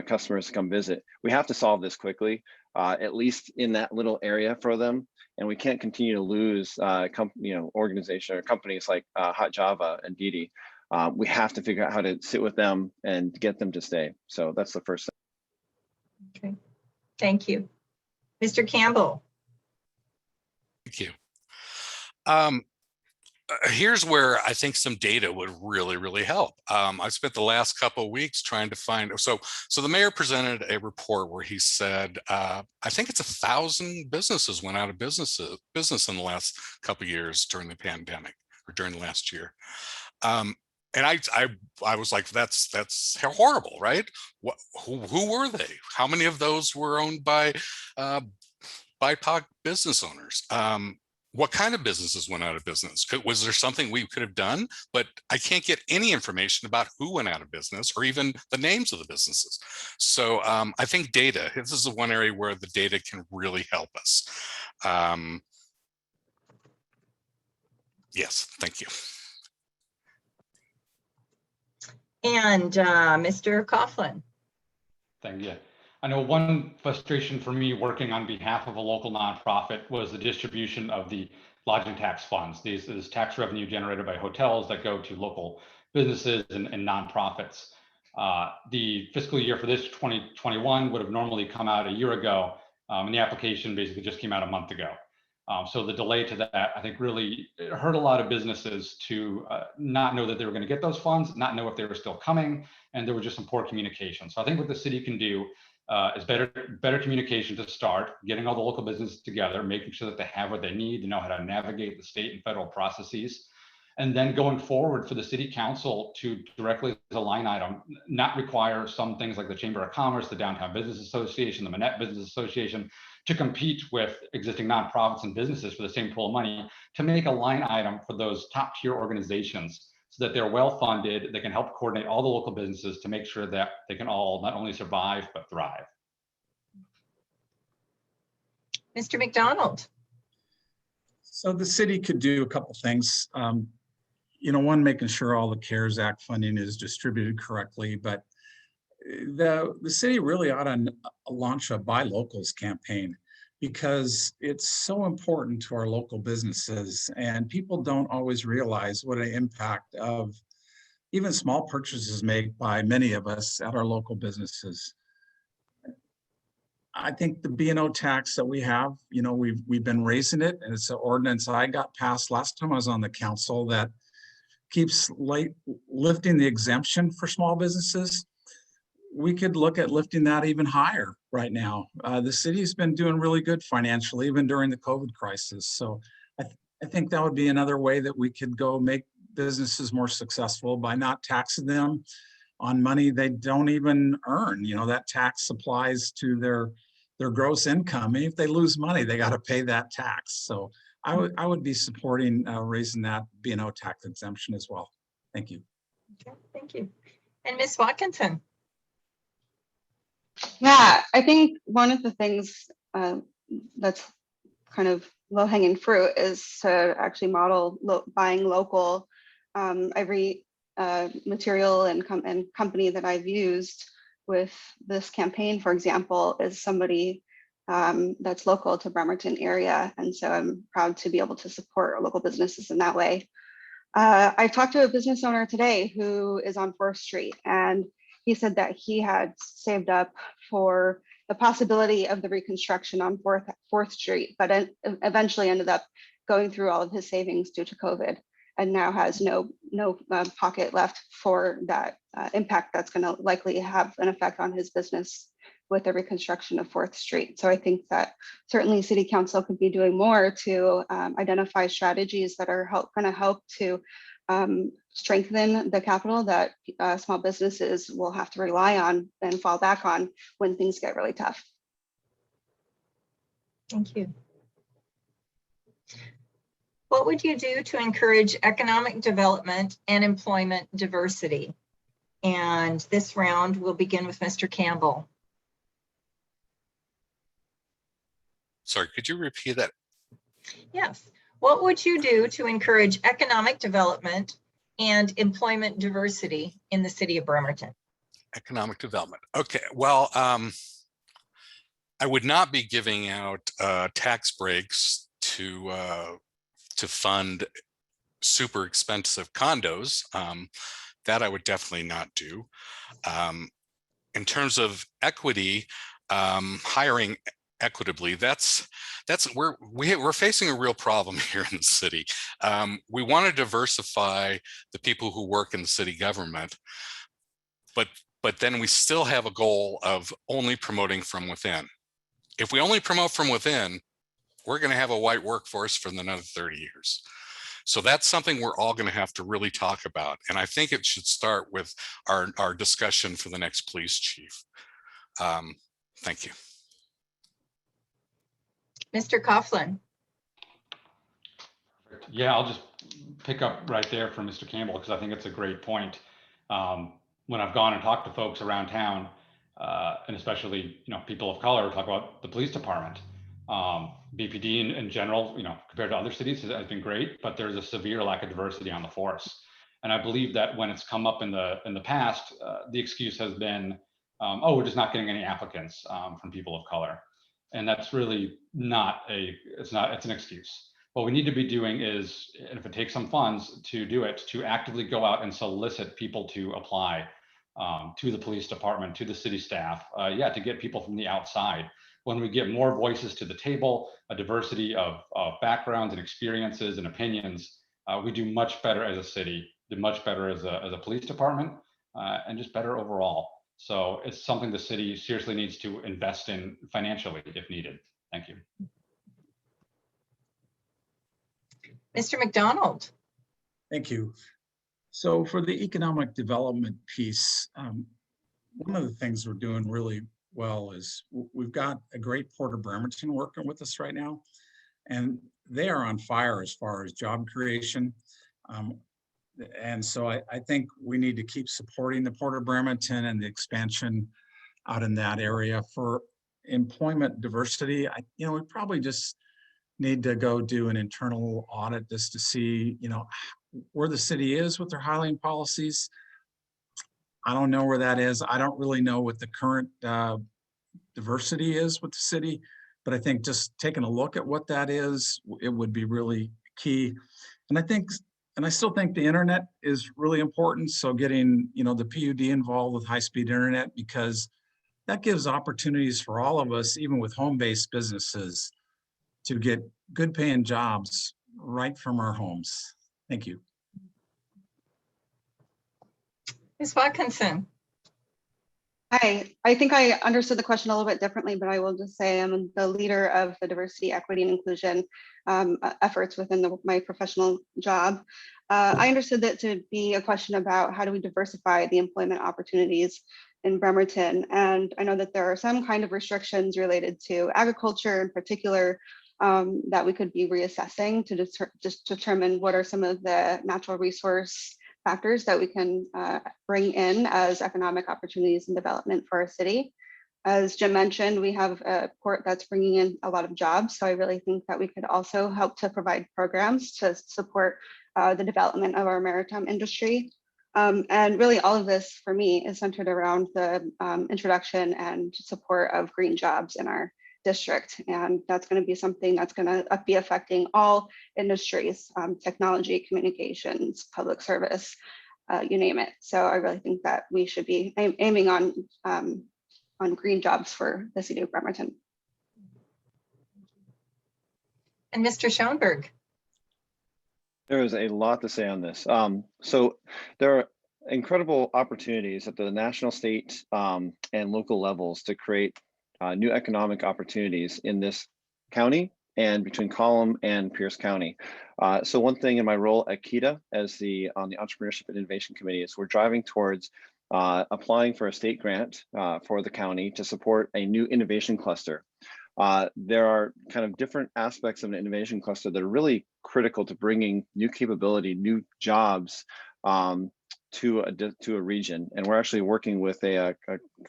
customers to come visit. We have to solve this quickly, at least in that little area for them. And we can't continue to lose organization or companies like Hot Java and Didi. We have to figure out how to sit with them and get them to stay. So that's the first thing. Okay, thank you. Mr. Campbell. Thank you. Here's where I think some data would really help. I spent the last couple of weeks trying to find, so the mayor presented a report where he said, I think it's 1,000 businesses went out of business in the last couple of years during the pandemic, or during the last year. And I was like, that's horrible, right? Who were they? How many of those were owned by BIPOC business owners? What kind of businesses went out of business? Was there something we could have done? But I can't get any information about who went out of business or even the names of the businesses. So I think data, this is the one area where the data can really help us. Yes, thank you. And Mr. Coughlin. Thank you. I know one frustration for me working on behalf of a local nonprofit was the distribution of the lodging tax funds. This is tax revenue generated by hotels that go to local businesses and nonprofits. The fiscal year for this 2021 would have normally come out a year ago, and the application basically just came out a month ago. So the delay to that, I think, really hurt a lot of businesses to not know that they were going to get those funds, not know if they were still coming, and there was just some poor communication. So I think what the city can do is better communication to start, getting all the local businesses together, making sure that they have what they need to know how to navigate the state and federal processes. And then going forward for the city council to directly as a line item, not require some things like the Chamber of Commerce, the Downtown Business Association, the Minette Business Association to compete with existing nonprofits and businesses for the same pool of money, to make a line item for those top tier organizations so that they're well funded, they can help coordinate all the local businesses to make sure that they can all not only survive, but thrive. Mr. McDonald. So the city could do a couple things. One, making sure all the CARES Act funding is distributed correctly, but the city really ought to launch a Buy Locals campaign, because it's so important to our local businesses, and people don't always realize what an impact of even small purchases make by many of us at our local businesses. I think the B&O tax that we have, we've been raising it, and it's an ordinance I got passed last time I was on the council that keeps lifting the exemption for small businesses. We could look at lifting that even higher right now. The city's been doing really good financially, even during the COVID crisis. So I think that would be another way that we could go make businesses more successful by not taxing them on money they don't even earn. That tax applies to their gross income. And if they lose money, they got to pay that tax. So I would be supporting raising that B&O tax exemption as well. Thank you. Okay, thank you. And Ms. Watkinson. Yeah, I think one of the things that's kind of low-hanging fruit is to actually model buying local. Every material and company that I've used with this campaign, for example, is somebody that's local to Bremerton area. And so I'm proud to be able to support local businesses in that way. I talked to a business owner today who is on 4th Street, and he said that he had saved up for the the possibility of the reconstruction on 4th Street, but eventually ended up going through all of his savings due to COVID, and now has no pocket left for that impact that's going to likely have an effect on his business with the reconstruction of 4th Street. So I think that certainly City Council could be doing more to identify strategies that are going to help to strengthen the capital that small businesses will have to rely on and fall back on when things get really tough. Thank you. What would you do to encourage economic development and employment diversity? And this round will begin with Mr. Campbell. Sorry, could you repeat that? Yes. What would you do to encourage economic development and employment diversity in the city of Bremerton? Economic development. Okay, well, I would not be giving out tax breaks to fund super expensive condos. That I would definitely not do. In terms of equity, hiring equitably, we're facing a real problem here in the city. We want to diversify the people who work in the city government, but then we still have a goal of only promoting from within. If we only promote from within, we're going to have a white workforce for another 30 years. So that's something we're all going to have to really talk about. And I think it should start with our discussion for the next police chief. Thank you. Mr. Coughlin. Yeah, I'll just pick up right there from Mr. Campbell, because I think it's a great point. When I've gone and talked to folks around town, and especially people of color, talk about the police department. BPD in general, compared to other cities, has been great, but there's a severe lack of diversity on the force. And I believe that when it's come up in the past, the excuse has been, oh, we're just not getting any applicants from people of color. And that's really it's an excuse. What we need to be doing is, and if it takes some funds to do it, to actively go out and solicit people to apply to the police department, to the city staff, to get people from the outside. When we get more voices to the table, a diversity of backgrounds and experiences and opinions, we do much better as a city, do much better as a police department, and just better overall. So it's something the city seriously needs to invest in financially if needed. Thank you. Mr. McDonald. Thank you. So for the economic development piece, one of the things we're doing really well is we've got a great Port of Bremerton working with us right now, and they are on fire as far as job creation. And so I think we need to keep supporting the Port of Bremerton and the expansion out in that area. For employment diversity, we probably just need to go do an internal audit just to see, where the city is with their hiring policies. I don't know where that is. I don't really know what the current diversity is with the city, but I think just taking a look at what that is, it would be really key. And I still think the internet is really important. So getting, the PUD involved with high-speed internet, because that gives opportunities for all of us, even with home-based businesses, to get good paying jobs right from our homes. Thank you. Ms. Watkinson. Hi, I think I understood the question a little bit differently, but I will just say I'm the leader of the diversity, equity, and inclusion efforts within my professional job. I understood that to be a question about how do we diversify the employment opportunities in Bremerton. And I know that there are some kind of restrictions related to agriculture in particular that we could be reassessing to just determine what are some of the natural resource factors that we can bring in as economic opportunities and development for our city. As Jim mentioned, we have a port that's bringing in a lot of jobs. So I really think that we could also help to provide programs to support the development of our maritime industry. And really all of this for me is centered around the introduction and support of green jobs in our district. And that's going to be something that's going to be affecting all industries, technology, communications, public service, you name it. So I really think that we should be aiming on green jobs for the city of Bremerton. And Mr. Schoenberg. There is a lot to say on this. So there are incredible opportunities at the national, state, and local levels to create new economic opportunities in this county and between Column and Pierce County. So one thing in my role at KETA as on the Entrepreneurship and Innovation Committee is we're driving towards applying for a state grant for the county to support a new innovation cluster. There are kind of different aspects of an innovation cluster that are really critical to bringing new capability, new jobs to a region. And we're actually working with a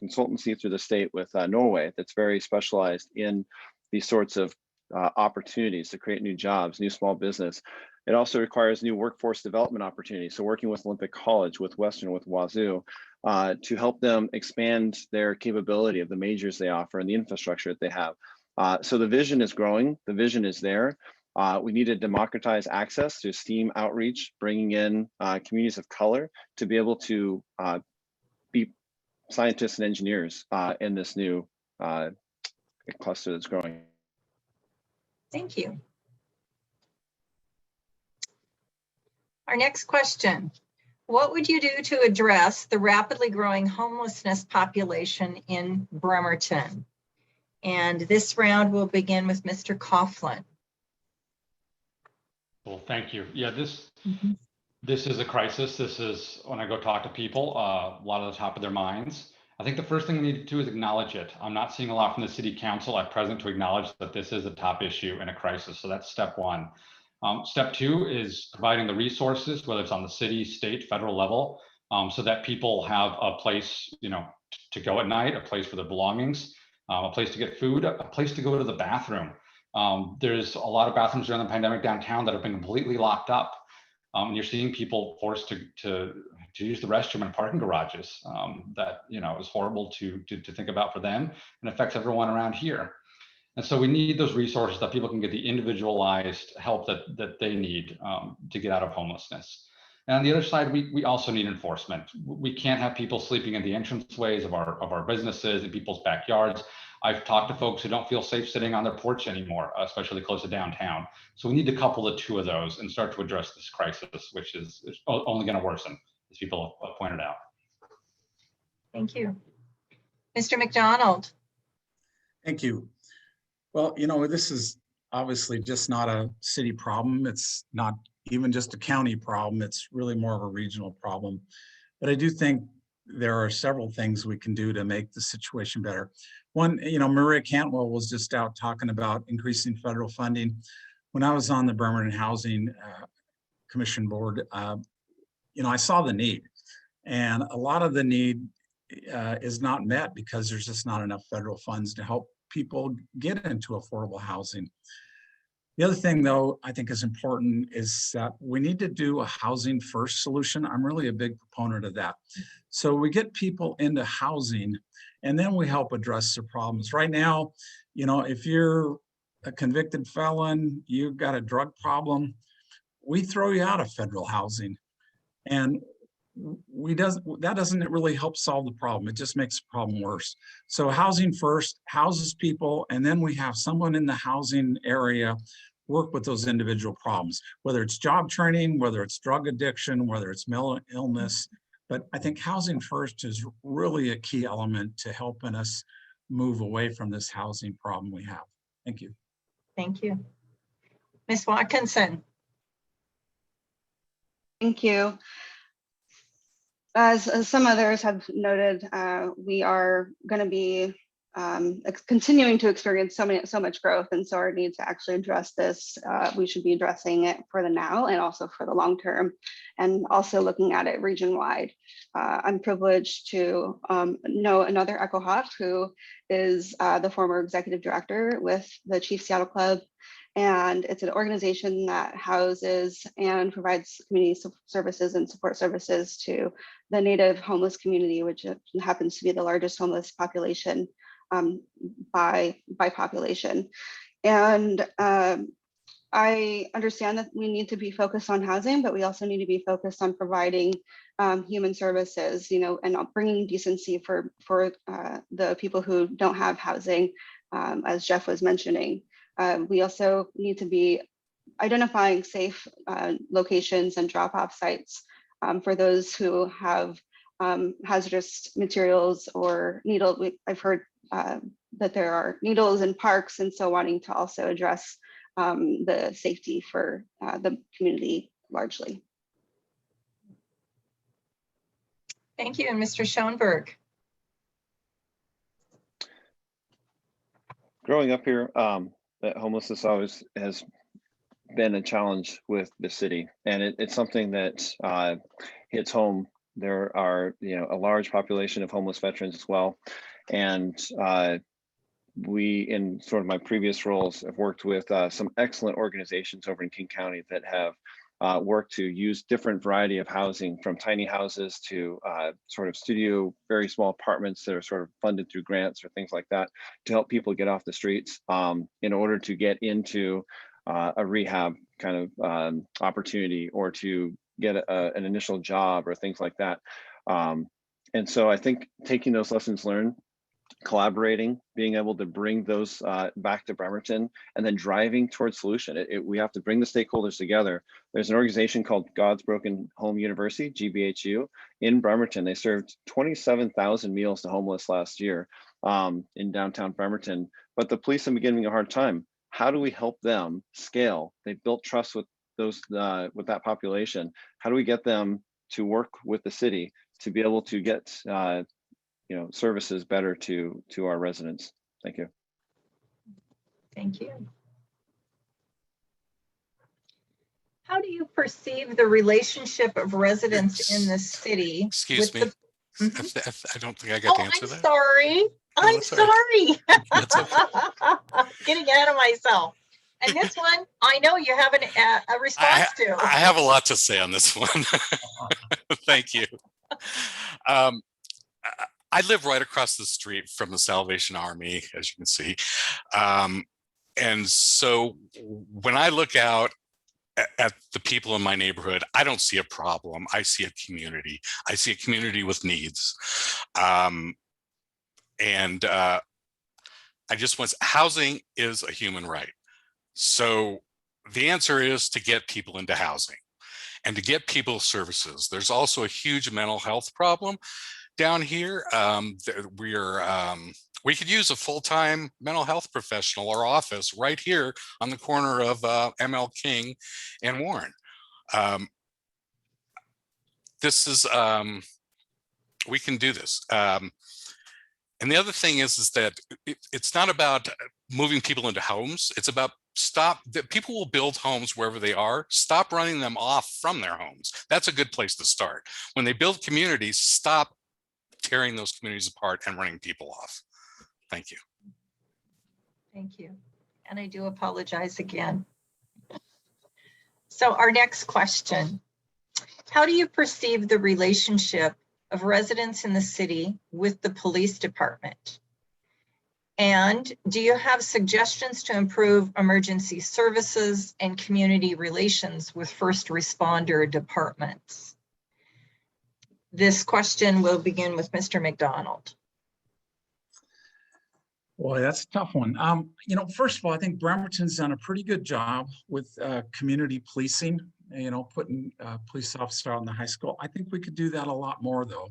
consultancy through the state with Norway that's very specialized in these sorts of opportunities to create new jobs, new small business. It also requires new workforce development opportunities. So working with Olympic College, with Western, with Wazoo, to help them expand their capability of the majors they offer and the infrastructure that they have. So the vision is growing, the vision is there. We need to democratize access to STEAM outreach, bringing in communities of color to be able to be scientists and engineers in this new cluster that's growing. Thank you. Our next question. What would you do to address the rapidly growing homelessness population in Bremerton? And this round will begin with Mr. Coughlin. Well, thank you. Yeah, this is a crisis. This is, when I go talk to people, a lot of the top of their minds. I think the first thing we need to do is acknowledge it. I'm not seeing a lot from the city council at present to acknowledge that this is a top issue and a crisis. So that's step one. Step two is providing the resources, whether it's on the city, state, federal level, so that people have a place, to go at night, a place for their belongings, a place to get food, a place to go to the bathroom. There's a lot of bathrooms during the pandemic downtown that have been completely locked up. And you're seeing people forced to use the restroom in parking garages. That is horrible to think about for them and affects everyone around here. And so we need those resources that people can get the individualized help that they need to get out of homelessness. And on the other side, we also need enforcement. We can't have people sleeping in the entranceways of our businesses, in people's backyards. I've talked to folks who don't feel safe sitting on their porch anymore, especially close to downtown. So we need to couple the two of those and start to address this crisis, which is only going to worsen, as people have pointed out. Thank you. Mr. McDonald. Thank you. Well, this is obviously just not a city problem. It's not even just a county problem. It's really more of a regional problem. But I do think there are several things we can do to make the situation better. One, Maria Cantwell was just out talking about increasing federal funding. When I was on the Bremerton Housing Commission board, I saw the need, and a lot of the need is not met because there's just not enough federal funds to help people get into affordable housing. The other thing, though, I think is important is that we need to do a housing first solution. I'm really a big proponent of that. So we get people into housing and then we help address their problems. Right now, if you're a convicted felon, you've got a drug problem, we throw you out of federal housing. And that doesn't really help solve the problem. It just makes the problem worse. So housing first houses people, and then we have someone in the housing area work with those individual problems, whether it's job training, whether it's drug addiction, whether it's mental illness. But I think housing first is really a key element to helping us move away from this housing problem we have. Thank you. Thank you. Ms. Watkinson. Thank you. As some others have noted, we are going to be continuing to experience so much growth, and so our need to actually address this, we should be addressing it for the now and also for the long term, and also looking at it region-wide. I'm privileged to know another Echo Hawk who is the former executive director with the Chief Seattle Club. And it's an organization that houses and provides community services and support services to the Native homeless community, which happens to be the largest homeless population by population. And I understand that we need to be focused on housing, but we also need to be focused on providing human services, and bringing decency for the people who don't have housing, as Jeff was mentioning. We also need to be identifying safe locations and drop-off sites for those who have hazardous materials or needles. I've heard that there are needles in parks, and so wanting to also address the safety for the community largely. Thank you. And Mr. Schoenberg. Growing up here, that homelessness always has been a challenge with the city, and it's something that hits home. There are, a large population of homeless veterans as well, and we, in sort of my previous roles, have worked with some excellent organizations over in King County that have worked to use different variety of housing, from tiny houses to sort of studio, very small apartments that are sort of funded through grants or things like that, to help people get off the streets in order to get into a rehab kind of opportunity, or to get an initial job or things like that. And so I think taking those lessons learned, collaborating, being able to bring those back to Bremerton, and then driving towards solution. We have to bring the stakeholders together. There's an organization called God's Broken Home University, GBHU, in Bremerton. They served 27,000 meals to homeless last year in downtown Bremerton, but the police have been giving a hard time. How do we help them scale? They built trust with those with that population. How do we get them to work with the city to be able to get services better to our residents? Thank you. Thank you. How do you perceive the relationship of residents in the city? Excuse me. I don't think I got to answer that. Sorry. I'm sorry. That's okay. Getting ahead of myself. And this one, I know you have a response to. I have a lot to say on this one. Thank you. I live right across the street from the Salvation Army, as you can see. And so when I look out at the people in my neighborhood, I don't see a problem. I see a community. I see a community with needs. I just want, housing is a human right. So the answer is to get people into housing and to get people services. There's also a huge mental health problem down here. We could use a full-time mental health professional or office right here on the corner of ML King and Warren. We can do this. And the other thing is that it's not about moving people into homes. It's about people will build homes wherever they are. Stop running them off from their homes. That's a good place to start. When they build communities, stop tearing those communities apart and running people off. Thank you. Thank you. And I do apologize again. So our next question, how do you perceive the relationship of residents in the city with the police department? And do you have suggestions to improve emergency services and community relations with first responder departments? This question will begin with Mr. McDonald. Boy, that's a tough one. First of all, I think Bremerton's done a pretty good job with community policing, putting police officers out in the high school. I think we could do that a lot more, though.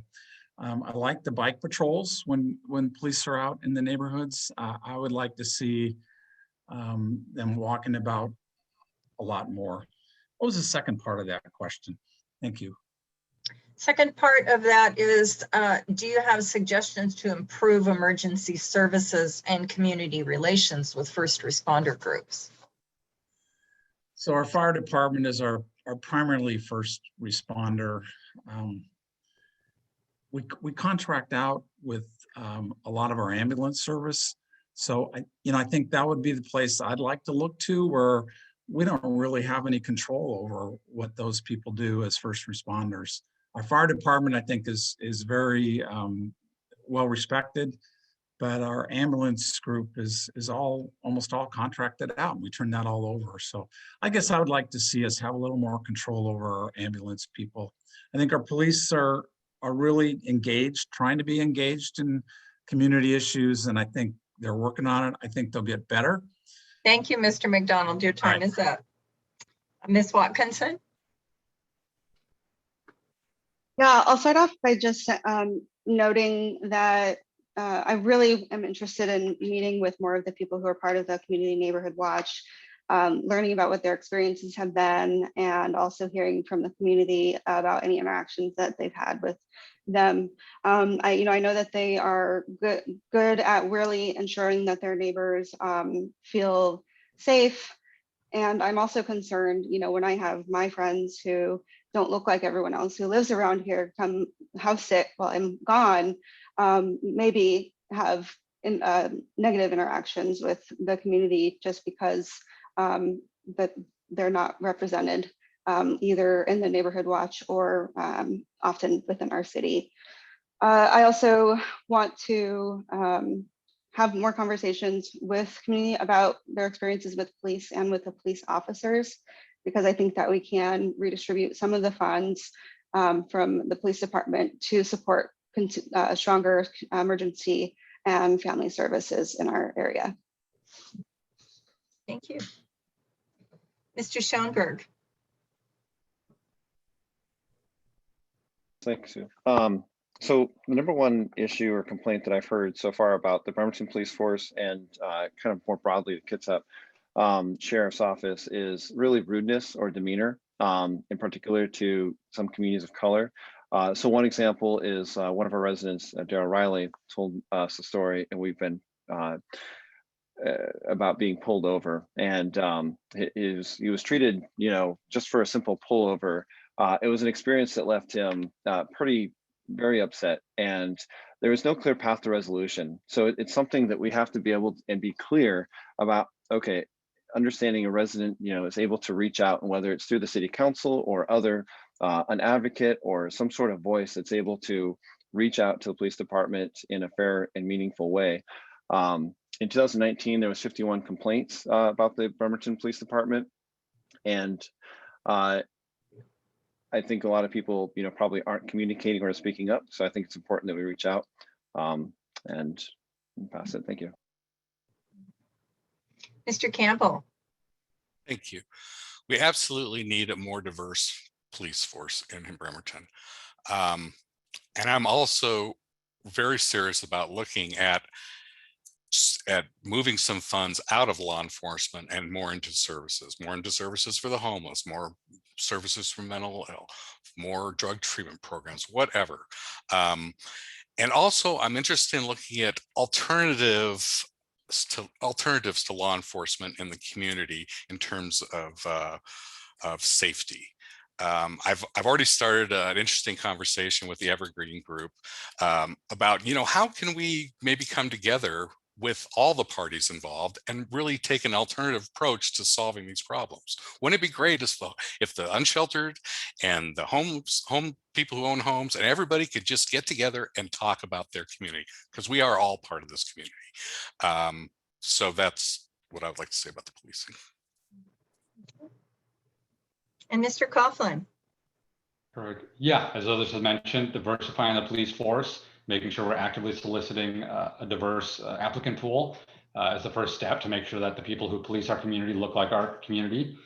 I like the bike patrols when police are out in the neighborhoods. I would like to see them walking about a lot more. What was the second part of that question? Thank you. Second part of that is, do you have suggestions to improve emergency services and community relations with first responder groups? So our fire department is our primarily first responder. We contract out with a lot of our ambulance service. So I think that would be the place I'd like to look to, where we don't really have any control over what those people do as first responders. Our fire department, I think, is very well respected, but our ambulance group is almost all contracted out. We turn that all over. So I guess I would like to see us have a little more control over our ambulance people. I think our police are really engaged, trying to be engaged in community issues, and I think they're working on it. I think they'll get better. Thank you, Mr. McDonald. Your time is up. Ms. Watkinson? Yeah, I'll start off by just noting that I really am interested in meeting with more of the people who are part of the Community Neighborhood Watch, learning about what their experiences have been, and also hearing from the community about any interactions that they've had with them. I know that they are good at really ensuring that their neighbors feel safe. And I'm also concerned, when I have my friends who don't look like everyone else who lives around here come house sit while I'm gone, maybe have negative interactions with the community just because that they're not represented either in the neighborhood watch or often within our city. I also want to have more conversations with community about their experiences with police and with the police officers, because I think that we can redistribute some of the funds from the police department to support stronger emergency and family services in our area. Thank you. Mr. Schoenberg. Thanks, Sue. So the number one issue or complaint that I've heard so far about the Bremerton Police Force and kind of more broadly the Kitsap Sheriff's Office is really rudeness or demeanor, in particular to some communities of color. So one example is one of our residents, Daryl Riley, told us a story, and we've been about being pulled over, and he was treated, just for a simple pullover. It was an experience that left him very upset, and there was no clear path to resolution. So it's something that we have to be able and be clear about. Okay, understanding a resident, is able to reach out, and whether it's through the city council or an advocate or some sort of voice that's able to reach out to the police department in a fair and meaningful way. In 2019, there was 51 complaints about the Bremerton Police Department, and I think a lot of people, probably aren't communicating or speaking up. So I think it's important that we reach out and pass it. Thank you. Mr. Campbell. Thank you. We absolutely need a more diverse police force in Bremerton. And I'm also very serious about looking at moving some funds out of law enforcement and more into services for the homeless, more services for mental health, more drug treatment programs, whatever. And also I'm interested in looking at alternatives to law enforcement in the community in terms of safety. I've already started an interesting conversation with the Evergreen Group about, how can we maybe come together with all the parties involved and really take an alternative approach to solving these problems. Wouldn't it be great if the unsheltered and the home people who own homes and everybody could just get together and talk about their community, because we are all part of this community. So that's what I would like to say about the policing. And Mr. Coughlin. Yeah, as others have mentioned, diversifying the police force, making sure we're actively soliciting a diverse applicant pool is the first step to make sure that the people who police our community look like our community.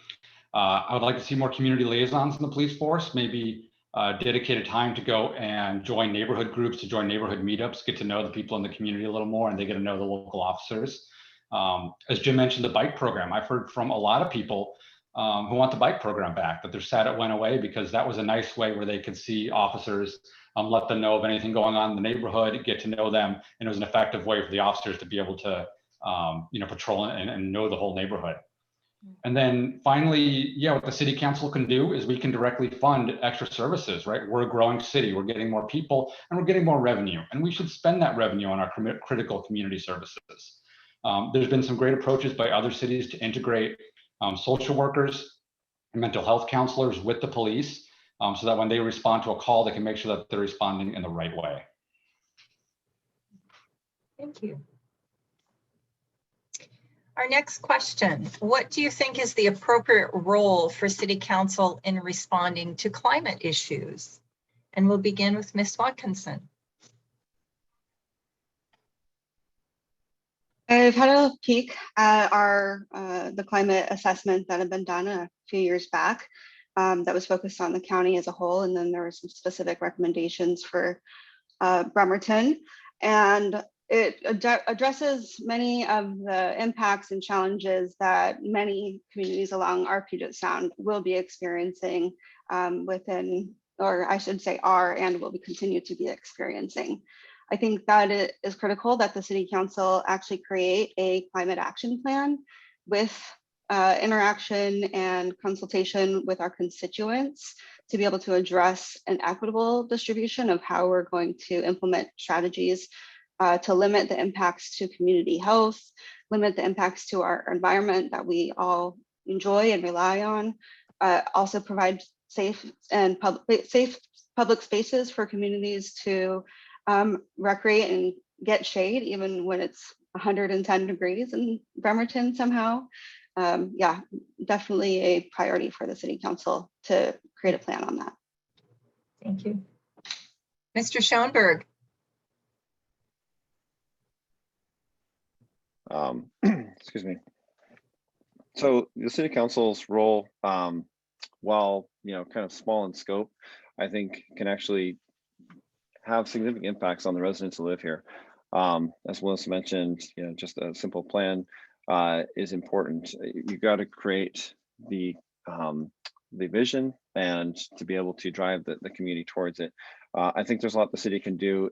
I would like to see more community liaisons in the police force, maybe dedicated time to go and join neighborhood groups, to join neighborhood meetups, get to know the people in the community a little more, and they get to know the local officers. As Jim mentioned, the bike program, I've heard from a lot of people who want the bike program back, but they're sad it went away, because that was a nice way where they could see officers, let them know of anything going on in the neighborhood, get to know them, and it was an effective way for the officers to be able to patrol and know the whole neighborhood. And then finally, what the city council can do is we can directly fund extra services, right? We're a growing city, we're getting more people, and we're getting more revenue, and we should spend that revenue on our critical community services. There's been some great approaches by other cities to integrate social workers and mental health counselors with the police, so that when they respond to a call, they can make sure that they're responding in the right way. Thank you. Our next question, what do you think is the appropriate role for City Council in responding to climate issues? And we'll begin with Ms. Watkinson. I've had a peek at the climate assessment that had been done a few years back that was focused on the county as a whole, and then there were some specific recommendations for Bremerton, and it addresses many of the impacts and challenges that many communities along our Puget Sound will be experiencing within, or I should say are, and will be continue to be experiencing. I think that it is critical that the City Council actually create a climate action plan with interaction and consultation with our constituents to be able to address an equitable distribution of how we're going to implement strategies to limit the impacts to community health, limit the impacts to our environment that we all enjoy and rely on, also provide safe public spaces for communities to recreate and get shade even when it's 110 degrees in Bremerton somehow. Yeah, definitely a priority for the City Council to create a plan on that. Thank you. Mr. Schoenberg. Excuse me. So the City Council's role, while kind of small in scope, I think can actually have significant impacts on the residents who live here. As Melissa mentioned, just a simple plan is important. You got to create the vision and to be able to drive the community towards it. I think there's a lot the city can do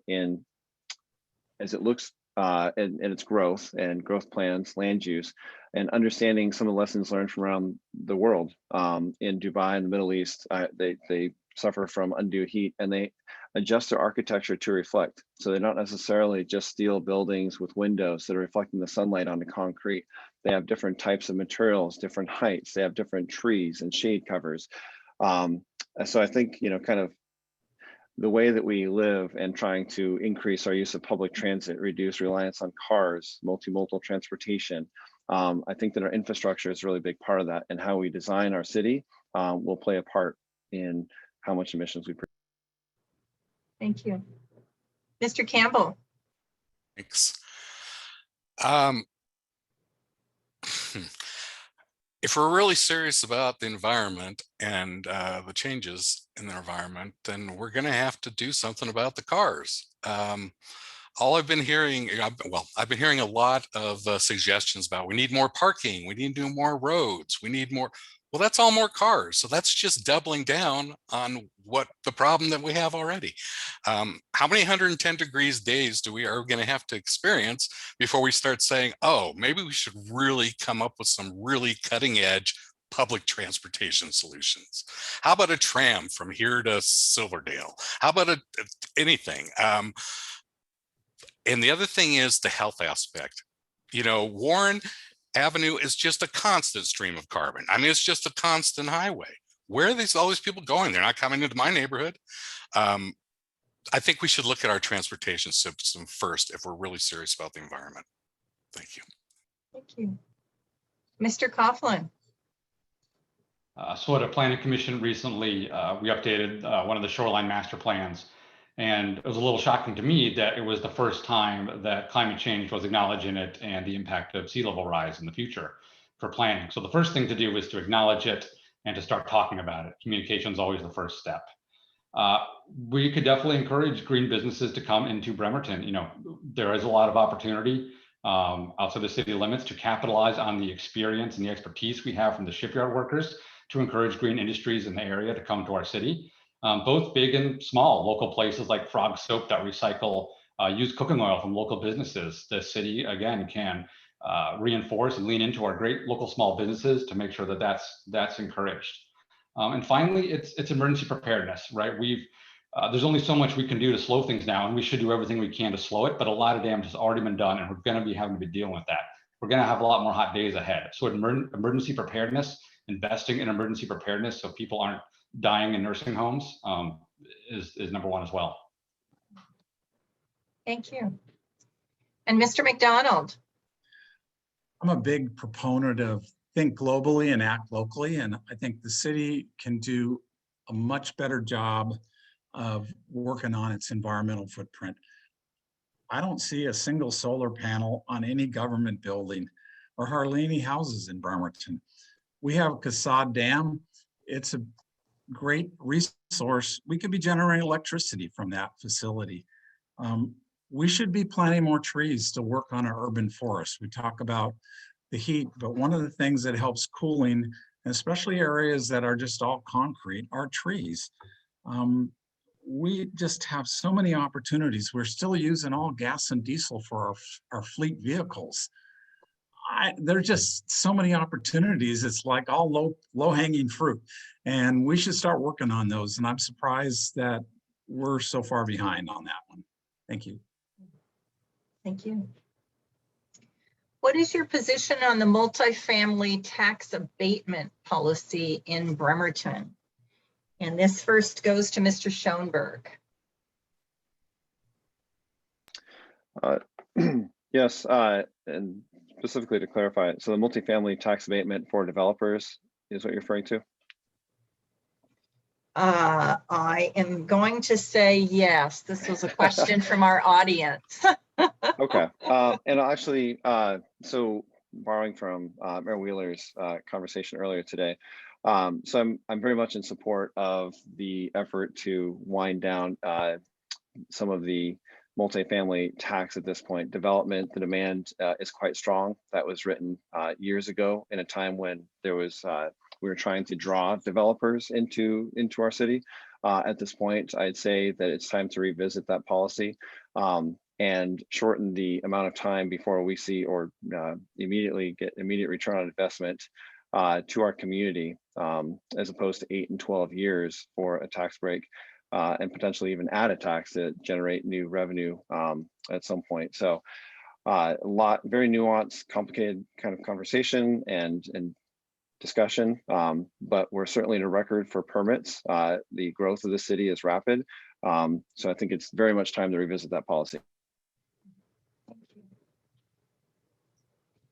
as it looks in its growth and growth plans, land use, and understanding some of the lessons learned from around the world. In Dubai and the Middle East, they suffer from undue heat, and they adjust their architecture to reflect. So they're not necessarily just steel buildings with windows that are reflecting the sunlight onto concrete. They have different types of materials, different heights. They have different trees and shade covers. So I think, kind of the way that we live and trying to increase our use of public transit, reduce reliance on cars, multimodal transportation. I think that our infrastructure is a really big part of that, and how we design our city will play a part in how much emissions we produce. Thank you. Mr. Campbell. Thanks. If we're really serious about the environment and the changes in the environment, then we're going to have to do something about the cars. All I've been hearing, I've been hearing a lot of suggestions about we need more parking, we need to do more roads, we need more. Well, that's all more cars. So that's just doubling down on what the problem that we have already. How many 110 degrees days are we going to have to experience before we start saying, oh, maybe we should really come up with some really cutting edge public transportation solutions? How about a tram from here to Silverdale? How about anything? And the other thing is the health aspect. Warren Avenue is just a constant stream of carbon. I mean, it's just a constant highway. Where are all these people going? They're not coming into my neighborhood. I think we should look at our transportation system first if we're really serious about the environment. Thank you. Thank you. Mr. Coughlin. So at a planning commission recently, we updated one of the shoreline master plans. And it was a little shocking to me that it was the first time that climate change was acknowledged in it and the impact of sea level rise in the future for planning. So the first thing to do is to acknowledge it and to start talking about it. Communication is always the first step. We could definitely encourage green businesses to come into Bremerton. There is a lot of opportunity outside the city limits to capitalize on the experience and the expertise we have from the shipyard workers to encourage green industries in the area to come to our city. Both big and small, local places like Frog Soap that recycle used cooking oil from local businesses. The city, again, can reinforce and lean into our great local small businesses to make sure that that's encouraged. And finally, it's emergency preparedness, right? There's only so much we can do to slow things down, and we should do everything we can to slow it, but a lot of damage has already been done, and we're going to be having to be dealing with that. We're going to have a lot more hot days ahead. So emergency preparedness, investing in emergency preparedness so people aren't dying in nursing homes is number one as well. Thank you. And Mr. McDonald? I'm a big proponent of think globally and act locally, and I think the city can do a much better job of working on its environmental footprint. I don't see a single solar panel on any government building or hardly any houses in Bremerton. We have Kitsap Dam. It's a great resource. We could be generating electricity from that facility. We should be planting more trees to work on our urban forests. We talk about the heat, but one of the things that helps cooling, especially areas that are just all concrete, are trees. We just have so many opportunities. We're still using all gas and diesel for our fleet vehicles. There's just so many opportunities. It's like all low hanging fruit, and we should start working on those. And I'm surprised that we're so far behind on that one. Thank you. Thank you. What is your position on the multifamily tax abatement policy in Bremerton? And this first goes to Mr. Schoenberg. Yes, and specifically to clarify, so the multifamily tax abatement for developers is what you're referring to? I am going to say yes. This was a question from our audience. Okay, and actually, so borrowing from Mayor Wheeler's conversation earlier today, so I'm very much in support of the effort to wind down some of the multifamily tax at this point. Development, the demand is quite strong. That was written years ago in a time when there was we were trying to draw developers into our city. At this point, I'd say that it's time to revisit that policy and shorten the amount of time before we see or immediately get immediate return on investment to our community, as opposed to 8 and 12 years for a tax break, and potentially even add a tax to generate new revenue at some point. So very nuanced, complicated kind of conversation and discussion, but we're certainly in a record for permits. The growth of the city is rapid. So I think it's very much time to revisit that policy.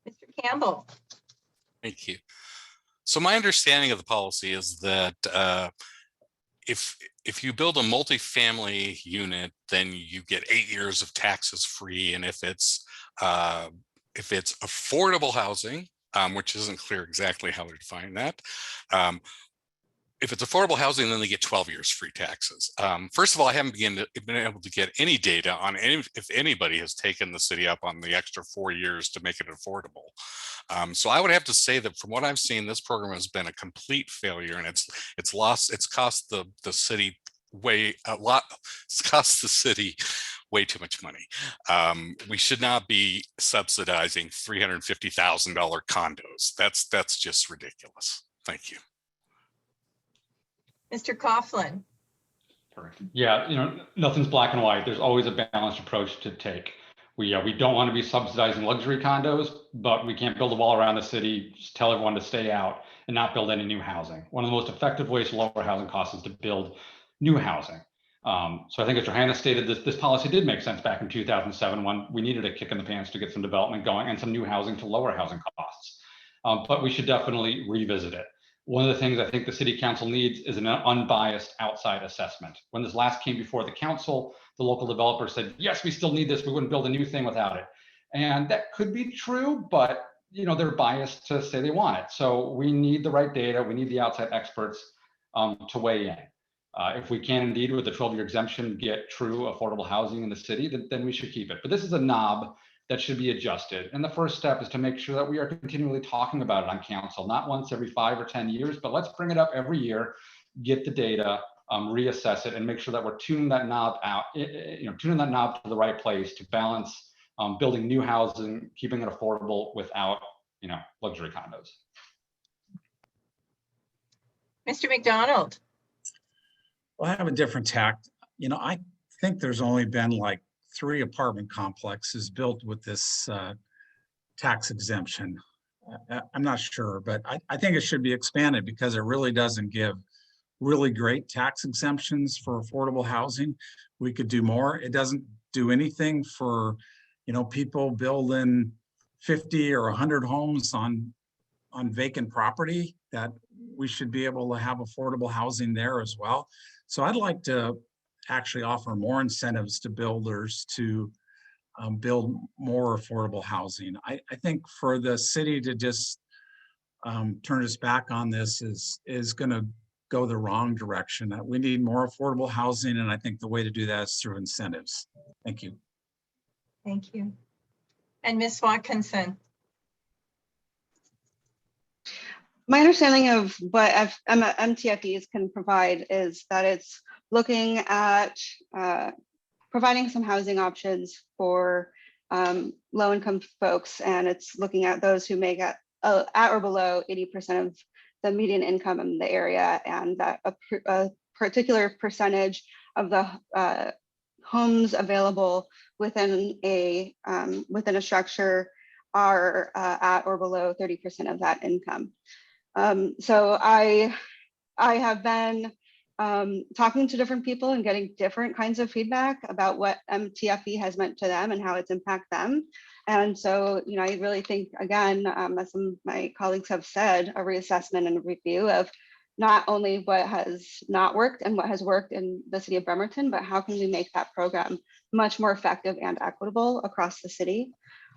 Mr. Campbell. Thank you. So my understanding of the policy is that if you build a multifamily unit, then you get 8 years of taxes free, and if it's affordable housing, which isn't clear exactly how they're defining that. If it's affordable housing, then they get 12 years free taxes. First of all, I haven't been able to get any data on if anybody has taken the city up on the extra 4 years to make it affordable. So I would have to say that from what I've seen, this program has been a complete failure, and it's cost the city way too much money. We should not be subsidizing $350,000 condos. That's just ridiculous. Thank you. Mr. Coughlin. Perfect. Yeah, nothing's black and white. There's always a balanced approach to take. We don't want to be subsidizing luxury condos, but we can't build a wall around the city, just tell everyone to stay out and not build any new housing. One of the most effective ways to lower housing costs is to build new housing. So I think as Johannes stated, this policy did make sense back in 2007 when we needed a kick in the pants to get some development going and some new housing to lower housing costs. But we should definitely revisit it. One of the things I think the city council needs is an unbiased outside assessment. When this last came before the council, the local developer said, yes, we still need this. We wouldn't build a new thing without it. And that could be true, but they're biased to say they want it. So we need the right data. We need the outside experts to weigh in. If we can indeed, with the 12-year exemption, get true affordable housing in the city, then we should keep it. But this is a knob that should be adjusted. And the first step is to make sure that we are continually talking about it on council, not once every 5 or 10 years, but let's bring it up every year, get the data, reassess it, and make sure that we're tuning that knob out, tuning that knob to the right place to balance building new housing, keeping it affordable without, luxury condos. Mr. McDonald. Well, I have a different tact. I think there's only been like 3 apartment complexes built with this tax exemption. I'm not sure, but I think it should be expanded because it really doesn't give really great tax exemptions for affordable housing. We could do more. It doesn't do anything for people building 50 or 100 homes on vacant property, that we should be able to have affordable housing there as well. So I'd like to actually offer more incentives to builders to build more affordable housing. I think for the city to just turn us back on this is going to go the wrong direction. We need more affordable housing, and I think the way to do that is through incentives. Thank you. Thank you. And Ms. Watkinson. My understanding of what MTFEs can provide is that it's looking at providing some housing options for low-income folks, and it's looking at those who make at or below 80% of the median income in the area, and that a particular percentage of the homes available within a structure are at or below 30% of that income. So I have been talking to different people and getting different kinds of feedback about what MTFE has meant to them and how it's impacted them. And so, I really think, again, as some of my colleagues have said, a reassessment and a review of not only what has not worked and what has worked in the city of Bremerton, but how can we make that program much more effective and equitable across the city.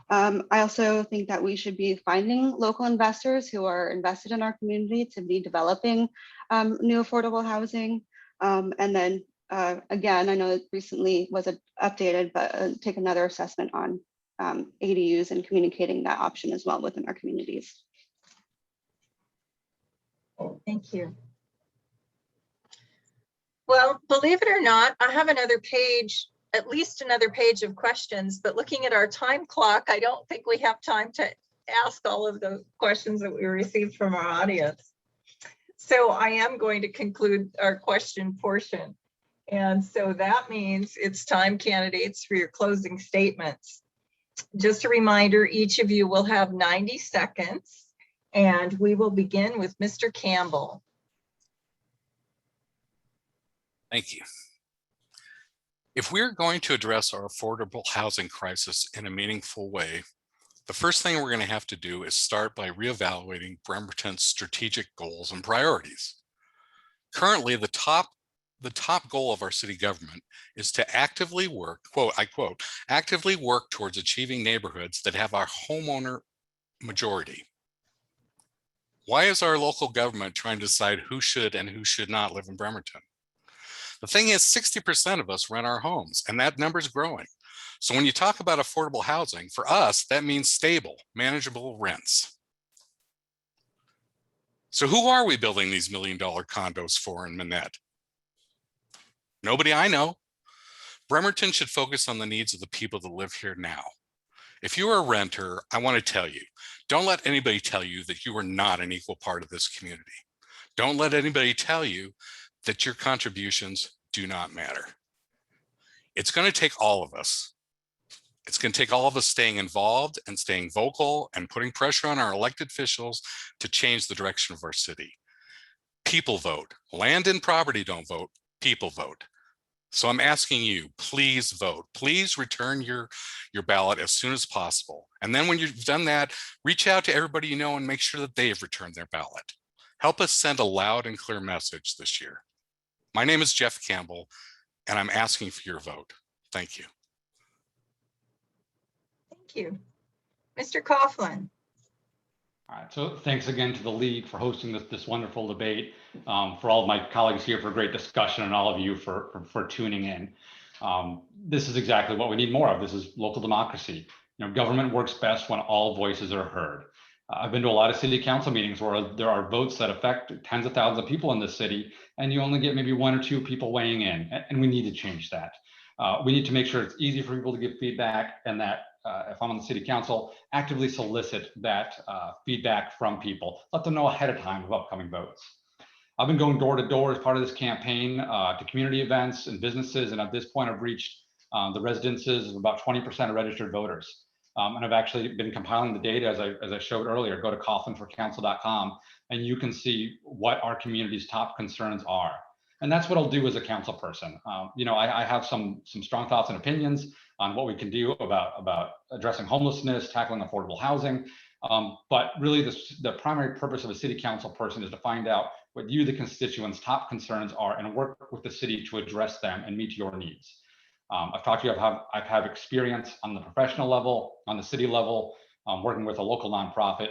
I also think that we should be finding local investors who are invested in our community to be developing new affordable housing. And then again, I know it recently was updated, but take another assessment on ADUs and communicating that option as well within our communities. Thank you. Well, believe it or not, I have another page, at least another page of questions, but looking at our time clock, I don't think we have time to ask all of the questions that we received from our audience. So I am going to conclude our question portion. And so that means it's time, candidates, for your closing statements. Just a reminder, each of you will have 90 seconds, and we will begin with Mr. Campbell. Thank you. If we're going to address our affordable housing crisis in a meaningful way, the first thing we're going to have to do is start by reevaluating Bremerton's strategic goals and priorities. Currently, the top goal of our city government is to actively work, I quote, actively work towards achieving neighborhoods that have our homeowner majority. Why is our local government trying to decide who should and who should not live in Bremerton? The thing is, 60% of us rent our homes, and that number is growing. So when you talk about affordable housing, for us, that means stable, manageable rents. So who are we building these $1 million condos for in Minette? Nobody I know. Bremerton should focus on the needs of the people that live here now. If you are a renter, I want to tell you, don't let anybody tell you that you are not an equal part of this community. Don't let anybody tell you that your contributions do not matter. It's going to take all of us. It's going to take all of us staying involved and staying vocal and putting pressure on our elected officials to change the direction of our city. People vote. Land and property don't vote. People vote. So I'm asking you, please vote. Please return your ballot as soon as possible. And then when you've done that, reach out to everybody you know and make sure that they have returned their ballot. Help us send a loud and clear message this year. My name is Jeff Campbell, and I'm asking for your vote. Thank you. Thank you. Mr. Coughlin. All right, so thanks again to the League for hosting this wonderful debate, for all of my colleagues here for a great discussion, and all of you for tuning in. This is exactly what we need more of. This is local democracy. Government works best when all voices are heard. I've been to a lot of city council meetings where there are votes that affect tens of thousands of people in the city, and you only get maybe 1 or 2 people weighing in, and we need to change that. We need to make sure it's easy for people to give feedback, and that if I'm on the city council, actively solicit that feedback from people. Let them know ahead of time of upcoming votes. I've been going door to door as part of this campaign to community events and businesses, and at this point I've reached the residences of about 20% of registered voters. And I've actually been compiling the data as I showed earlier. Go to coughlinforcouncil.com and you can see what our community's top concerns are. And that's what I'll do as a council person. I have some strong thoughts and opinions on what we can do about addressing homelessness, tackling affordable housing. But really the primary purpose of a city council person is to find out what you, the constituents' top concerns are and work with the city to address them and meet your needs. I've talked to you, I've had experience on the professional level, on the city level, working with a local nonprofit.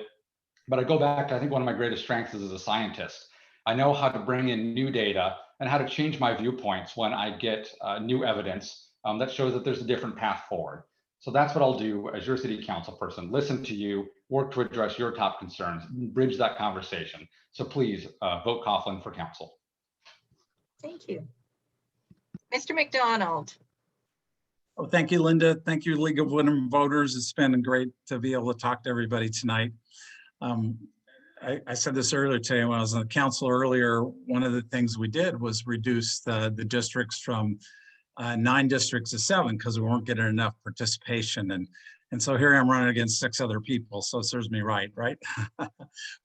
But I go back to, I think one of my greatest strengths is as a scientist. I know how to bring in new data and how to change my viewpoints when I get new evidence that shows that there's a different path forward. So that's what I'll do as your city council person, listen to you, work to address your top concerns, bridge that conversation. So please vote Coughlin for council. Thank you. Mr. McDonald. Oh, thank you, Linda. Thank you, League of Women Voters. It's been great to be able to talk to everybody tonight. I said this earlier today when I was on the council earlier, one of the things we did was reduce the districts from 9 districts to 7 because we weren't getting enough participation. And so here I'm running against 6 other people. So it serves me right?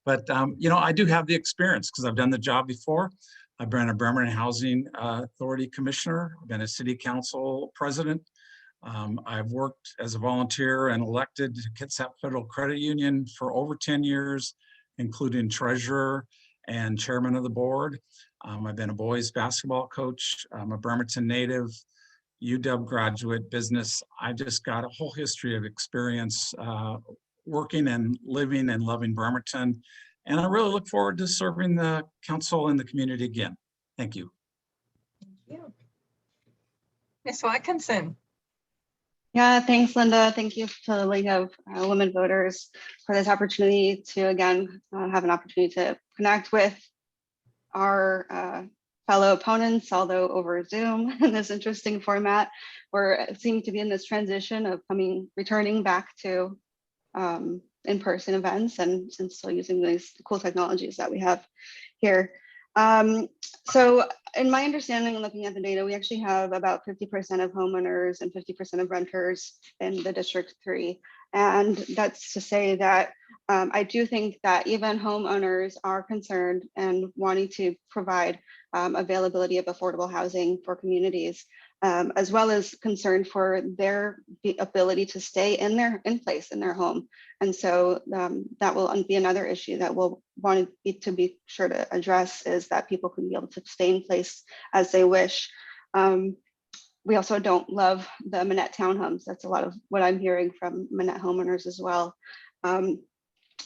But, I do have the experience because I've done the job before. I've been a Bremerton Housing Authority Commissioner. I've been a city council president. I've worked as a volunteer and elected to Kitsap Federal Credit Union for over 10 years, including treasurer and chairman of the board. I've been a boys basketball coach. I'm a Bremerton native, UW graduate, business. I just got a whole history of experience working and living and loving Bremerton. And I really look forward to serving the council and the community again. Thank you. Thank you. Ms. Watkinson. Yeah, thanks, Linda. Thank you to the League of Women Voters for this opportunity to, again, have an opportunity to connect with our fellow opponents, although over Zoom in this interesting format. We're seeming to be in this transition of returning back to in-person events and still using these cool technologies that we have here. So in my understanding, looking at the data, we actually have about 50% of homeowners and 50% of renters in the District 3. And that's to say that I do think that even homeowners are concerned and wanting to provide availability of affordable housing for communities, as well as concerned for their ability to stay in place in their home. And so that will be another issue that we'll want to be sure to address, is that people can be able to stay in place as they wish. We also don't love the Minette townhomes. That's a lot of what I'm hearing from Minette homeowners as well.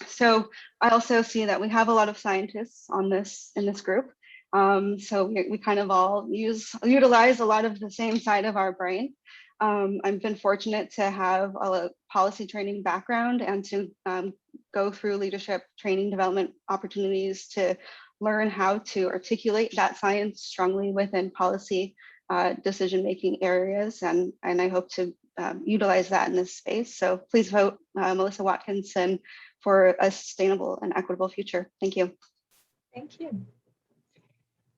So I also see that we have a lot of scientists in this group. So we kind of all utilize a lot of the same side of our brain. I've been fortunate to have a policy training background and to go through leadership training development opportunities to learn how to articulate that science strongly within policy decision-making areas. And I hope to utilize that in this space. So please vote Melissa Watkinson for a sustainable and equitable future. Thank you. Thank you.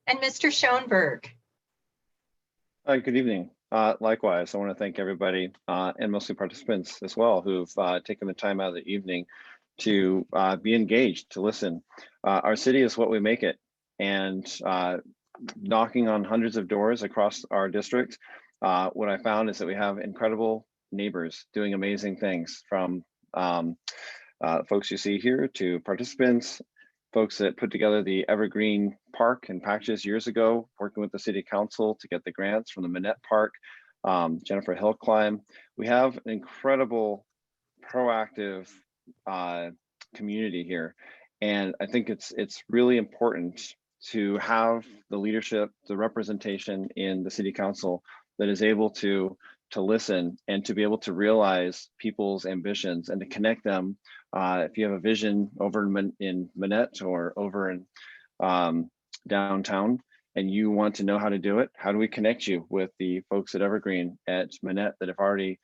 And Mr. Schoenberg. Good evening. Likewise, I want to thank everybody and mostly participants as well who've taken the time out of the evening to be engaged, to listen. Our city is what we make it. And knocking on hundreds of doors across our district, what I found is that we have incredible neighbors doing amazing things, from folks you see here to participants, folks that put together the Evergreen Park and Patches years ago, working with the City Council to get the grants from the Minette Park, Jennifer Hillclimb. We have an incredible proactive community here. And I think it's really important to have the leadership, the representation in the City Council that is able to listen and to be able to realize people's ambitions and to connect them. If you have a vision over in Minette or over in downtown and you want to know how to do it, how do we connect you with the folks at Evergreen, at Minette, that have already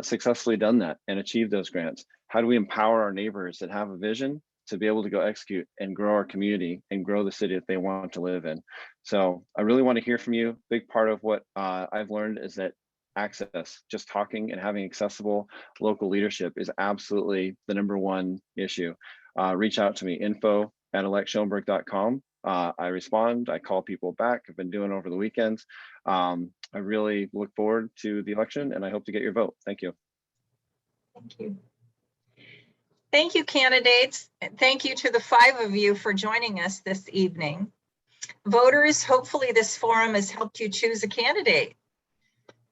successfully done that and achieved those grants? How do we empower our neighbors that have a vision to be able to go execute and grow our community and grow the city that they want to live in? So I really want to hear from you. Big part of what I've learned is that access, just talking and having accessible local leadership, is absolutely the #1 issue. Reach out to me, info@electschoenberg.com. I respond, I call people back. I've been doing over the weekends. I really look forward to the election and I hope to get your vote. Thank you. Thank you. Thank you, candidates. And thank you to the 5 of you for joining us this evening. Voters, hopefully this forum has helped you choose a candidate.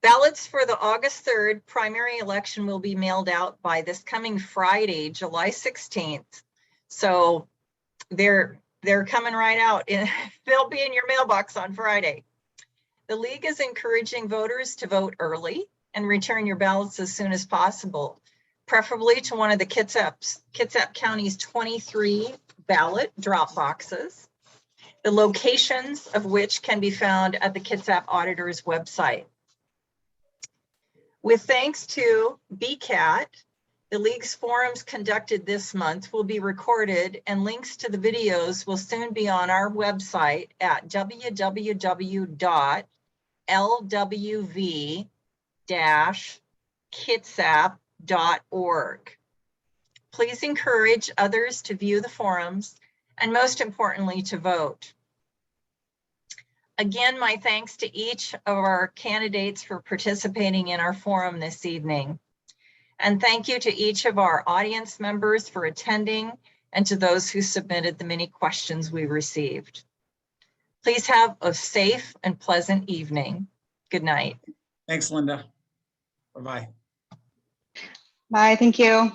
Ballots for the August 3rd primary election will be mailed out by this coming Friday, July 16th. So they're coming right out. They'll be in your mailbox on Friday. The League is encouraging voters to vote early and return your ballots as soon as possible, preferably to one of the Kitsap County's 23 ballot drop boxes, the locations of which can be found at the Kitsap Auditor's website. With thanks to BCAT, the League's forums conducted this month will be recorded and links to the videos will soon be on our website at www.lwv-kitsap.org. Please encourage others to view the forums and most importantly to vote. Again, my thanks to each of our candidates for participating in our forum this evening. And thank you to each of our audience members for attending and to those who submitted the many questions we received. Please have a safe and pleasant evening. Good night. Thanks, Linda. Bye-bye. Bye, thank you.